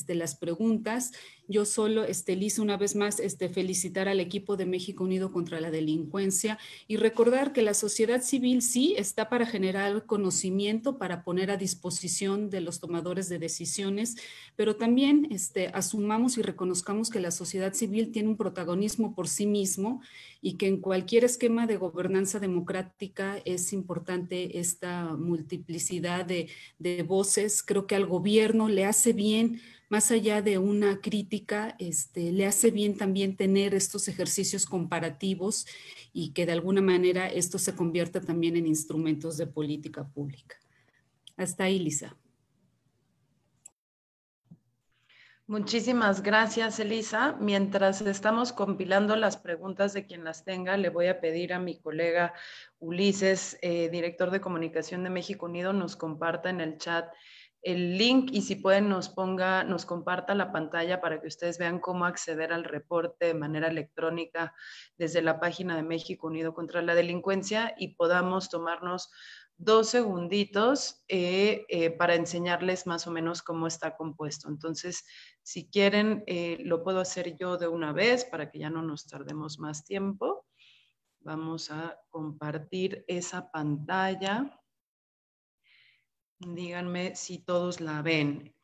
las preguntas. Yo solo, Lisa, una vez más, felicitar al equipo de México Unido contra la Delincuencia y recordar que la sociedad civil sí está para generar conocimiento, para poner a disposición de los tomadores de decisiones, pero también asumamos y reconozcamos que la sociedad civil tiene un protagonismo por sí mismo, y que en cualquier esquema de gobernanza democrática es importante esta multiplicidad de voces. Creo que al gobierno le hace bien, más allá de una crítica, le hace bien también tener estos ejercicios comparativos, y que de alguna manera esto se convierta también en instrumentos de política pública. Hasta ahí, Lisa. Muchísimas gracias, Elisa. Mientras estamos compilando las preguntas de quien las tenga, le voy a pedir a mi colega Ulises, director de comunicación de México Unido, nos comparta en el chat el link, y si pueden nos comparta la pantalla para que ustedes vean cómo acceder al reporte de manera electrónica desde la página de México Unido contra la Delincuencia, y podamos tomarnos 2 segunditos para enseñarles más o menos cómo está compuesto. Entonces, si quieren, lo puedo hacer yo de una vez para que ya no nos tardemos más tiempo. Vamos a compartir esa pantalla. Díganme si todos la ven.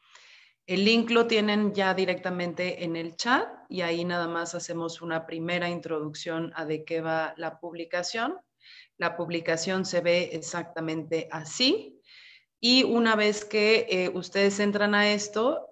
El link lo tienen ya directamente en el chat, y ahí nada más hacemos una primera introducción a de qué va la publicación. La publicación se ve exactamente así, y una vez que ustedes entran a esto,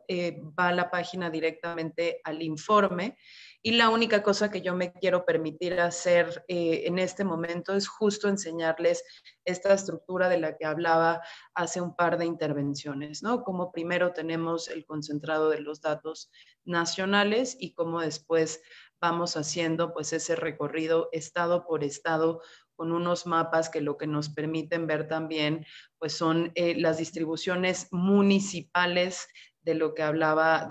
va la página directamente al informe, y la única cosa que yo me quiero permitir hacer en este momento es justo enseñarles esta estructura de la que hablaba hace un par de intervenciones, ¿no? Como primero tenemos el concentrado de los datos nacionales, y cómo después vamos haciendo pues ese recorrido estado por estado, con unos mapas que lo que nos permiten ver también pues son las distribuciones municipales de lo que hablaba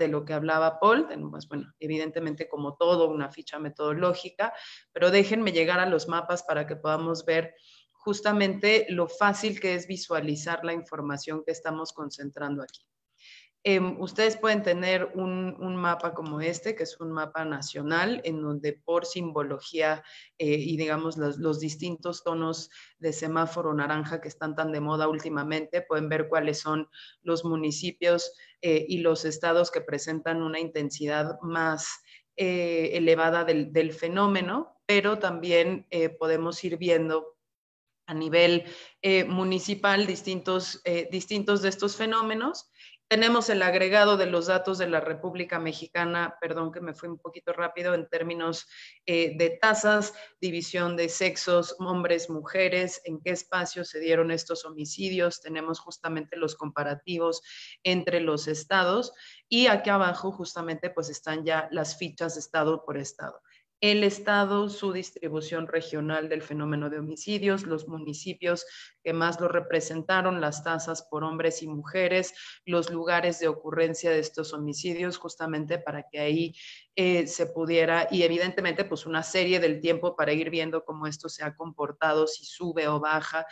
Paul. Tenemos, bueno, evidentemente como todo, una ficha metodológica, pero déjenme llegar a los mapas para que podamos ver justamente lo fácil que es visualizar la información que estamos concentrando aquí. Ustedes pueden tener un mapa como este, que es un mapa nacional, en donde por simbología y digamos los distintos tonos de semáforo naranja que están tan de moda últimamente, pueden ver cuáles son los municipios y los estados que presentan una intensidad más elevada del fenómeno, pero también podemos ir viendo a nivel municipal distintos de estos fenómenos. Tenemos el agregado de los datos de la República Mexicana, perdón que me fui un poquito rápido, en términos de tasas, división de sexos, hombres, mujeres, en qué espacios se dieron estos homicidios. Tenemos justamente los comparativos entre los estados y aquí abajo justamente pues están ya las fichas estado por estado. El estado, su distribución regional del fenómeno de homicidios, los municipios que más lo representaron, las tasas por hombres y mujeres, los lugares de ocurrencia de estos homicidios, justamente para que ahí se pudiera, y evidentemente pues una serie del tiempo para ir viendo cómo esto se ha comportado, si sube o baja,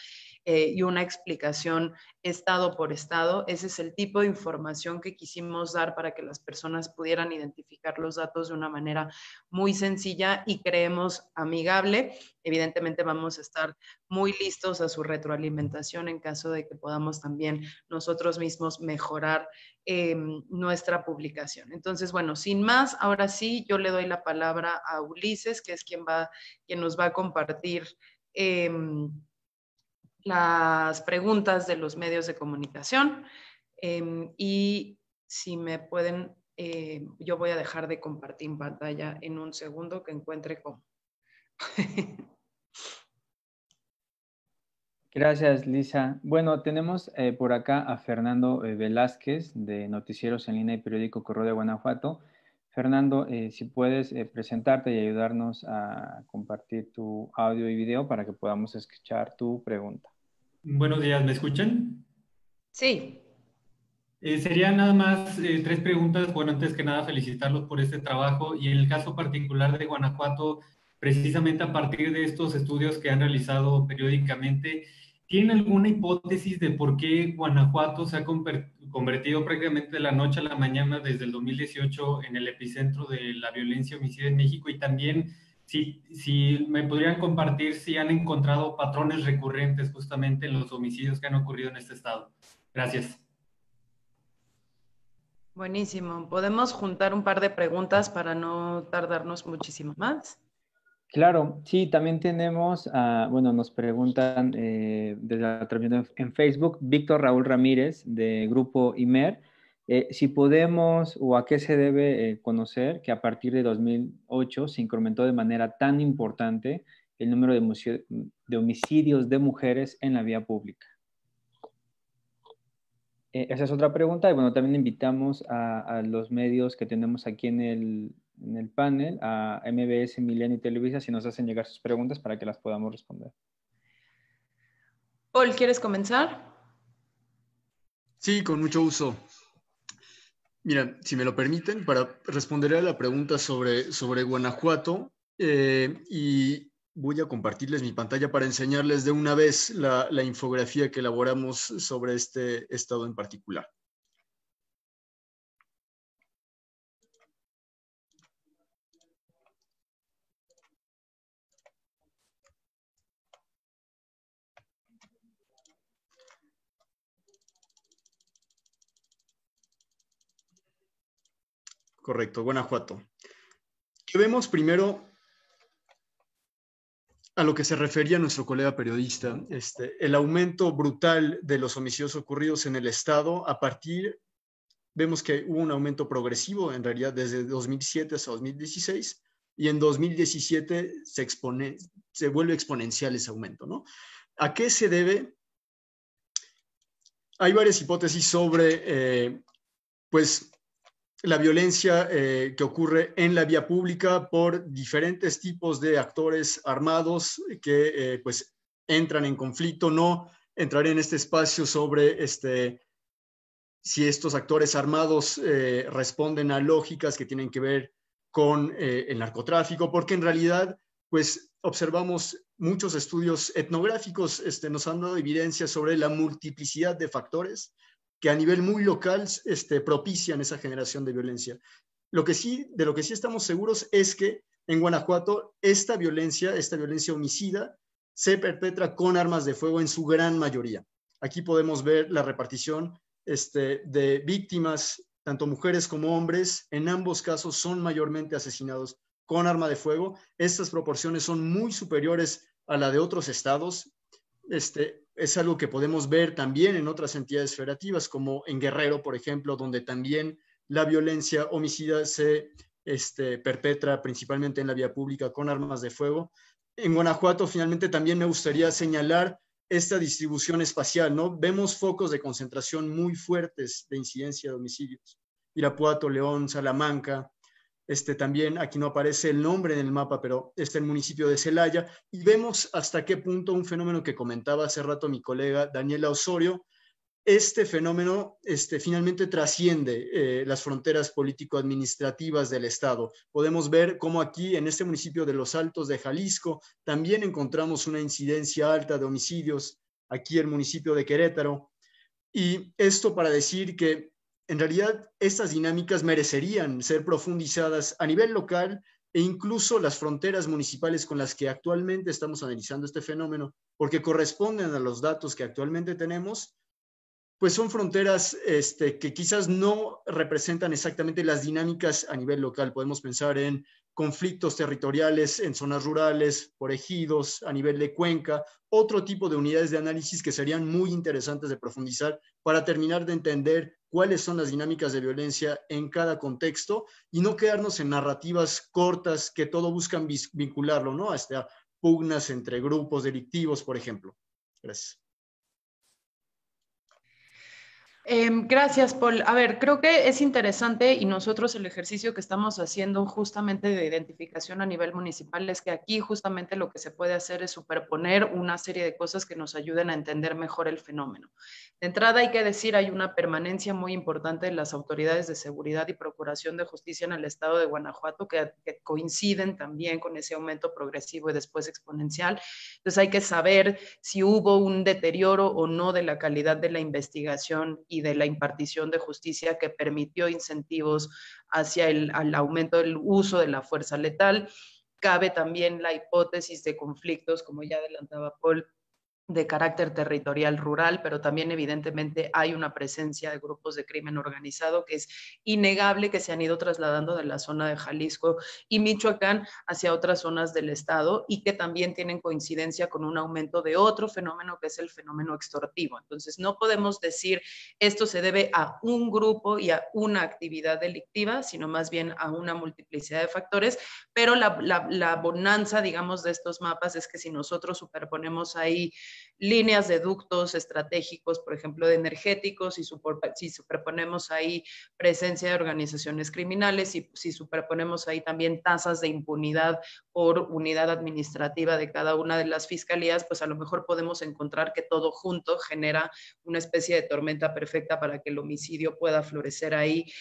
y una explicación estado por estado. Ese es el tipo de información que quisimos dar para que las personas pudieran identificar los datos de una manera muy sencilla y creemos amigable. Evidentemente vamos a estar muy listos a su retroalimentación en caso de que podamos también nosotros mismos mejorar nuestra publicación. Entonces, bueno, sin más, ahora sí, yo le doy la palabra a Ulises, que es quien nos va a compartir las preguntas de los medios de comunicación. Y si me pueden, yo voy a dejar de compartir pantalla en un segundo que encuentre cómo. Gracias, Lisa. Bueno, tenemos por acá a Fernando Velázquez de Noticieros en Línea y Periódico Correo de Guanajuato. Fernando, si puedes presentarte y ayudarnos a compartir tu audio y video para que podamos escuchar tu pregunta. Buenos días, ¿me escuchan? Sí. Serían nada más 3 preguntas. Bueno, antes que nada, felicitarlos por este trabajo y en el caso particular de Guanajuato, precisamente a partir de estos estudios que han realizado periódicamente, ¿tienen alguna hipótesis de por qué Guanajuato se ha convertido prácticamente de la noche a la mañana desde el 2018 en el epicentro de la violencia homicida en México? Y también, si me podrían compartir si han encontrado patrones recurrentes justamente en los homicidios que han ocurrido en este estado. Gracias. Buenísimo. ¿Podemos juntar un par de preguntas para no tardarnos muchísimo más? Claro, sí, también tenemos, bueno, nos preguntan desde la transmisión en Facebook, Víctor Raúl Ramírez, de Grupo IMER, si podemos o a qué se debe conocer que a partir de 2008 se incrementó de manera tan importante el número de homicidios de mujeres en la vía pública. Esa es otra pregunta. Y bueno, también invitamos a los medios que tenemos aquí en el panel, a MBS, Milenio y Televisa, si nos hacen llegar sus preguntas para que las podamos responder. Paul, ¿quieres comenzar? Sí, con mucho gusto. Mira, si me lo permiten, para responder a la pregunta sobre Guanajuato, y voy a compartirles mi pantalla para enseñarles de una vez la infografía que elaboramos sobre este estado en particular. Correcto, Guanajuato. Que vemos primero a lo que se refería nuestro colega periodista, el aumento brutal de los homicidios ocurridos en el estado. Vemos que hubo un aumento progresivo, en realidad, desde 2007 hasta 2016, y en 2017 se vuelve exponencial ese aumento, ¿no? ¿A qué se debe? Hay varias hipótesis sobre, pues, la violencia que ocurre en la vía pública por diferentes tipos de actores armados que pues entran en conflicto. No entraré en este espacio sobre si estos actores armados responden a lógicas que tienen que ver con el narcotráfico, porque en realidad pues observamos muchos estudios etnográficos, nos han dado evidencia sobre la multiplicidad de factores que a nivel muy local propician esa generación de violencia. De lo que sí estamos seguros es que en Guanajuato esta violencia homicida, se perpetra con armas de fuego en su gran mayoría. Aquí podemos ver la repartición de víctimas, tanto mujeres como hombres. En ambos casos son mayormente asesinados con arma de fuego. Estas proporciones son muy superiores a la de otros estados. Es algo que podemos ver también en otras entidades federativas, como en Guerrero, por ejemplo, donde también la violencia homicida se perpetra principalmente en la vía pública con armas de fuego. En Guanajuato, finalmente, también me gustaría señalar esta distribución espacial, ¿no? Vemos focos de concentración muy fuertes de incidencia de homicidios. Irapuato, León, Salamanca, también aquí no aparece el nombre en el mapa, pero el municipio de Celaya, y vemos hasta qué punto un fenómeno que comentaba hace rato mi colega Daniela Osorio, este fenómeno finalmente trasciende las fronteras político-administrativas del Estado. Podemos ver cómo aquí, en este municipio de Los Altos de Jalisco, también encontramos una incidencia alta de homicidios, aquí el municipio de Querétaro, y esto para decir que en realidad estas dinámicas merecerían ser profundizadas a nivel local e incluso las fronteras municipales con las que actualmente estamos analizando este fenómeno, porque corresponden a los datos que actualmente tenemos, pues son fronteras que quizás no representan exactamente las dinámicas a nivel local. Podemos pensar en conflictos territoriales en zonas rurales, por ejidos, a nivel de cuenca, otro tipo de unidades de análisis que serían muy interesantes de profundizar para terminar de entender cuáles son las dinámicas de violencia en cada contexto y no quedarnos en narrativas cortas que todo buscan vincularlo, ¿no? Hasta pugnas entre grupos delictivos, por ejemplo. Gracias. Gracias, Paul. A ver, creo que es interesante y nosotros el ejercicio que estamos haciendo justamente de identificación a nivel municipal es que aquí justamente lo que se puede hacer es superponer una serie de cosas que nos ayuden a entender mejor el fenómeno. De entrada hay que decir, hay una permanencia muy importante de las autoridades de seguridad y procuración de justicia en el estado de Guanajuato que coinciden también con ese aumento progresivo y después exponencial. Entonces hay que saber si hubo un deterioro o no de la calidad de la investigación y de la impartición de justicia que permitió incentivos hacia al aumento del uso de la fuerza letal. Cabe también la hipótesis de conflictos, como ya adelantaba Paul, de carácter territorial rural, pero también evidentemente hay una presencia de grupos de crimen organizado que es innegable que se han ido trasladando de la zona de Jalisco y Michoacán hacia otras zonas del estado y que también tienen coincidencia con un aumento de otro fenómeno que es el fenómeno extorsivo. Entonces no podemos decir esto se debe a un grupo y a una actividad delictiva, sino más bien a una multiplicidad de factores, pero la bonanza, digamos, de estos mapas es que si nosotros superponemos ahí líneas de ductos estratégicos, por ejemplo, de energéticos, si superponemos ahí presencia de organizaciones criminales, si superponemos ahí también tasas de impunidad por unidad administrativa de cada una de las fiscalías, pues a lo mejor podemos encontrar que todo junto genera una especie de tormenta perfecta para que el homicidio pueda florecer ahí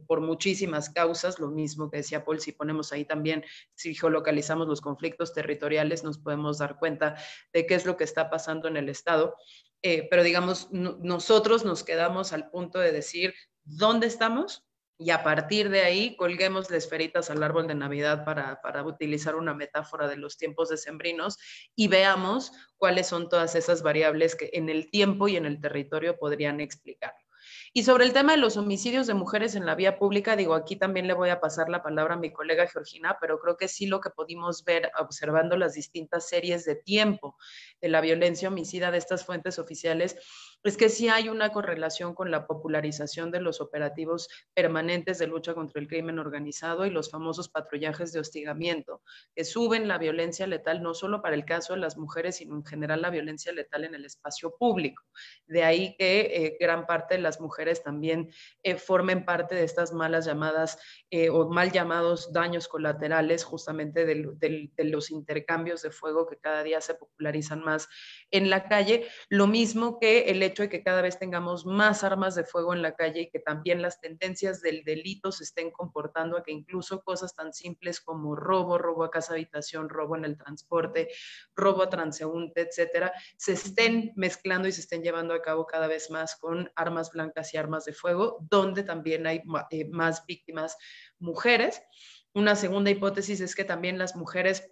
por muchísimas causas. Lo mismo que decía Paul, si ponemos ahí también, si geolocalizamos los conflictos territoriales, nos podemos dar cuenta de qué es lo que está pasando en el estado, pero digamos, nosotros nos quedamos al punto de decir dónde estamos y a partir de ahí colguemos las esferitas al árbol de Navidad para utilizar una metáfora de los tiempos decembrinos y veamos cuáles son todas esas variables que en el tiempo y en el territorio podrían explicarlo. Y sobre el tema de los homicidios de mujeres en la vía pública, digo, aquí también le voy a pasar la palabra a mi colega Georgina, pero creo que sí lo que pudimos ver observando las distintas series de tiempo de la violencia homicida de estas fuentes oficiales es que sí hay una correlación con la popularización de los operativos permanentes de lucha contra el crimen organizado y los famosos patrullajes de hostigamiento, que suben la violencia letal no solo para el caso de las mujeres, sino en general la violencia letal en el espacio público. De ahí que gran parte de las mujeres también formen parte de estas malas llamadas o mal llamados daños colaterales, justamente de los intercambios de fuego que cada día se popularizan más en la calle. Lo mismo que el hecho hecho de que cada vez tengamos más armas de fuego en la calle y que también las tendencias del delito se estén comportando a que incluso cosas tan simples como robo a casa habitación, robo en el transporte, robo a transeúnte, etcétera, se estén mezclando y se estén llevando a cabo cada vez más con armas blancas y armas de fuego, donde también hay más víctimas mujeres. Una segunda hipótesis es que también las mujeres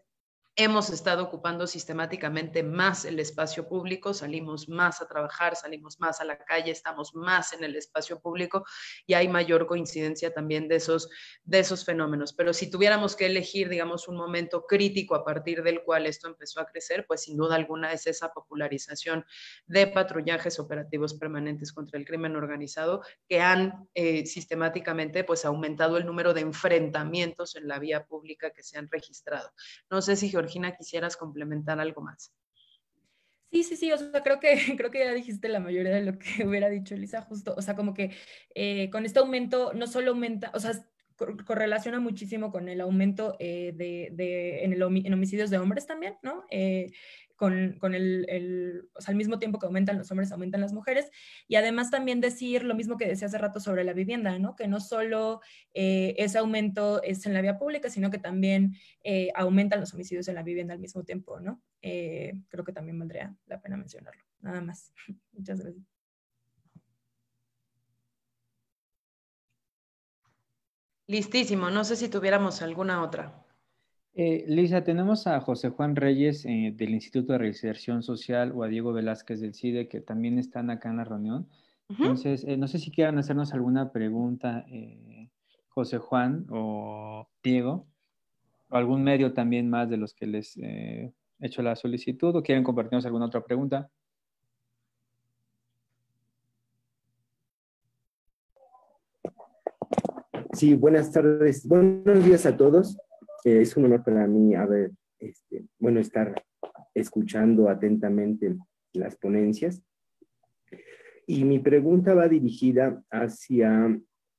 hemos estado ocupando sistemáticamente más el espacio público, salimos más a trabajar, salimos más a la calle, estamos más en el espacio público y hay mayor coincidencia también de esos fenómenos. Pero si tuviéramos que elegir, digamos, un momento crítico a partir del cual esto empezó a crecer, pues sin duda alguna es esa popularización de patrullajes operativos permanentes contra el crimen organizado que han sistemáticamente pues aumentado el número de enfrentamientos en la vía pública que se han registrado. No sé si Georgina, quisieras complementar algo más. Sí, o sea, creo que ya dijiste la mayoría de lo que hubiera dicho Lisa, justo, o sea, como que con este aumento no solo aumenta, o sea, correlaciona muchísimo con el aumento en homicidios de hombres también, ¿no? Con o sea, al mismo tiempo que aumentan los hombres, aumentan las mujeres, y además también decir lo mismo que decía hace rato sobre la vivienda, ¿no? Que no solo ese aumento es en la vía pública, sino que también aumentan los homicidios en la vivienda al mismo tiempo, ¿no? Creo que también valdría la pena mencionarlo. Nada más. Muchas gracias. Listísimo. No sé si tuviéramos alguna otra. Lisa, tenemos a José Juan Reyes del Instituto de Reinserción Social o a Diego Velázquez del CIDE que también están acá en la reunión. Entonces, no sé si quieran hacernos alguna pregunta, José Juan o Diego, o algún medio también más de los que les he hecho la solicitud, o quieren compartirnos alguna otra pregunta. Sí, buenas tardes. Buenos días a todos. Es un honor para mí estar escuchando atentamente las ponencias. Y mi pregunta va dirigida hacia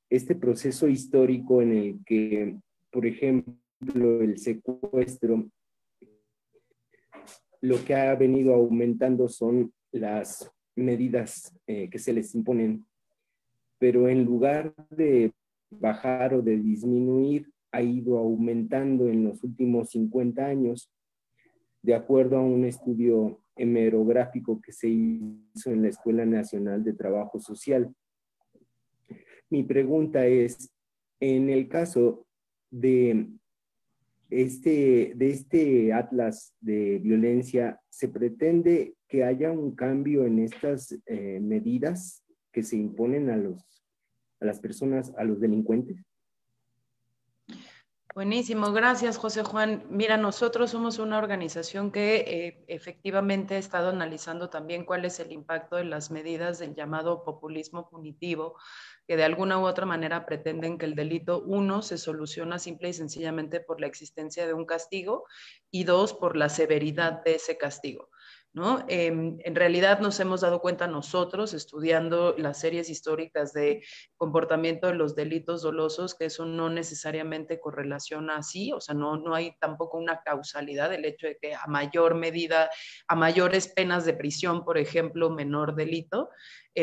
este proceso histórico en el que, por ejemplo, el secuestro, lo que ha venido aumentando son las medidas que se les imponen, pero en lugar de bajar o de disminuir, ha ido aumentando en los últimos 50 años, de acuerdo a un estudio hemerográfico que se hizo en la Escuela Nacional de Trabajo Social. Mi pregunta es, en el caso de este atlas de violencia, ¿se pretende que haya un cambio en estas medidas que se imponen a las personas, a los delincuentes? Buenísimo, gracias José Juan. Mira, nosotros somos una organización que efectivamente ha estado analizando también cuál es el impacto de las medidas del llamado populismo punitivo, que de alguna u otra manera pretenden que el delito, uno, se soluciona simple y sencillamente por la existencia de un castigo y dos, por la severidad de ese castigo, ¿no? En realidad nos hemos dado cuenta nosotros, estudiando las series históricas de comportamiento de los delitos dolosos, que eso no necesariamente correlaciona así, o sea, no hay tampoco una causalidad del hecho de que a mayor medida, a mayores penas de prisión, por ejemplo, menor delito.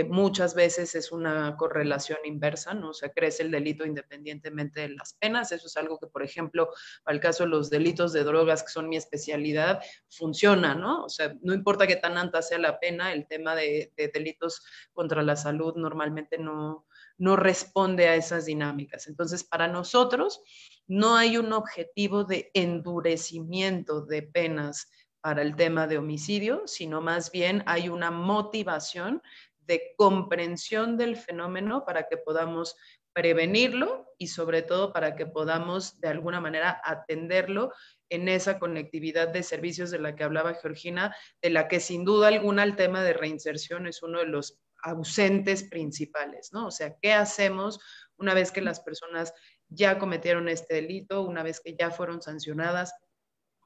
Muchas veces es una correlación inversa, ¿no? O sea, crece el delito independientemente de las penas. Eso es algo que, por ejemplo, para el caso de los delitos de drogas, que son mi especialidad, funciona, ¿no? O sea, no importa qué tan alta sea la pena, el tema de delitos contra la salud normalmente no responde a esas dinámicas. Entonces, para nosotros no hay un objetivo de endurecimiento de penas para el tema de homicidio, sino más bien hay una motivación de comprensión del fenómeno para que podamos prevenirlo y sobre todo para que podamos de alguna manera atenderlo en esa conectividad de servicios de la que hablaba Georgina, de la que sin duda alguna el tema de reinserción es uno de los ausentes principales, ¿no? O sea, ¿qué hacemos una vez que las personas ya cometieron este delito, una vez que ya fueron sancionadas?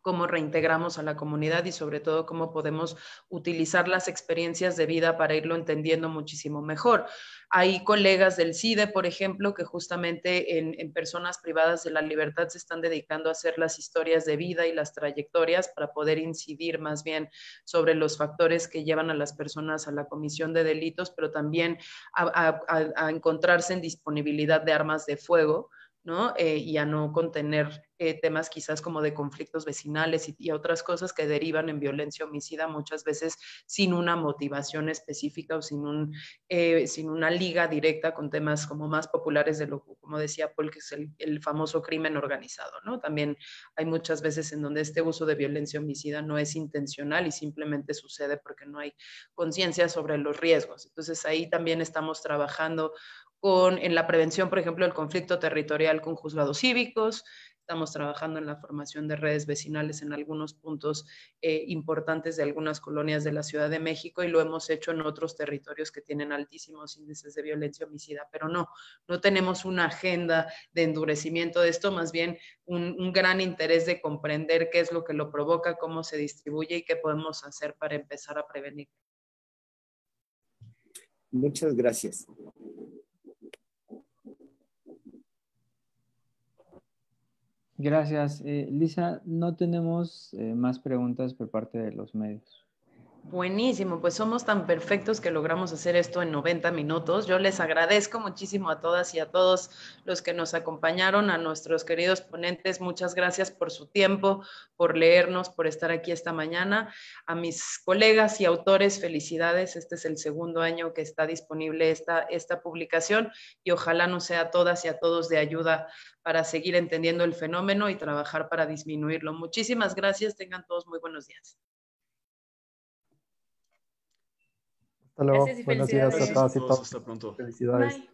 cómo reintegramos a la comunidad y sobre todo cómo podemos utilizar las experiencias de vida para irlo entendiendo muchísimo mejor. Hay colegas del CIDE, por ejemplo, que justamente en personas privadas de la libertad se están dedicando a hacer las historias de vida y las trayectorias para poder incidir más bien sobre los factores que llevan a las personas a la comisión de delitos, pero también a encontrarse en disponibilidad de armas de fuego, ¿no? Y a no contener temas quizás como de conflictos vecinales y otras cosas que derivan en violencia homicida muchas veces sin una motivación específica o sin una liga directa con temas como más populares de lo, como decía Paul, que es el famoso crimen organizado, ¿no? También hay muchas veces en donde este uso de violencia homicida no es intencional y simplemente sucede porque no hay conciencia sobre los riesgos. Entonces ahí también estamos trabajando en la prevención, por ejemplo, del conflicto territorial con juzgados cívicos. Estamos trabajando en la formación de redes vecinales en algunos puntos importantes de algunas colonias de la Ciudad de México y lo hemos hecho en otros territorios que tienen altísimos índices de violencia homicida, pero no tenemos una agenda de endurecimiento de esto, más bien un gran interés de comprender qué es lo que lo provoca, cómo se distribuye y qué podemos hacer para empezar a prevenir. Muchas gracias. Gracias. Lisa, no tenemos más preguntas por parte de los medios. Buenísimo, pues somos tan perfectos que logramos hacer esto en 90 minutos. Yo les agradezco muchísimo a todas y a todos los que nos acompañaron, a nuestros queridos ponentes. Muchas gracias por su tiempo, por leernos, por estar aquí esta mañana. A mis colegas y autores, felicidades. Este es el segundo año que está disponible esta publicación y ojalá nos sea a todas y a todos de ayuda para seguir entendiendo el fenómeno y trabajar para disminuirlo. Muchísimas gracias. Tengan todos muy buenos días. Hasta luego. Gracias y Buenos días a felicidades. todas y todos. Hasta pronto. Felicidades. Bye.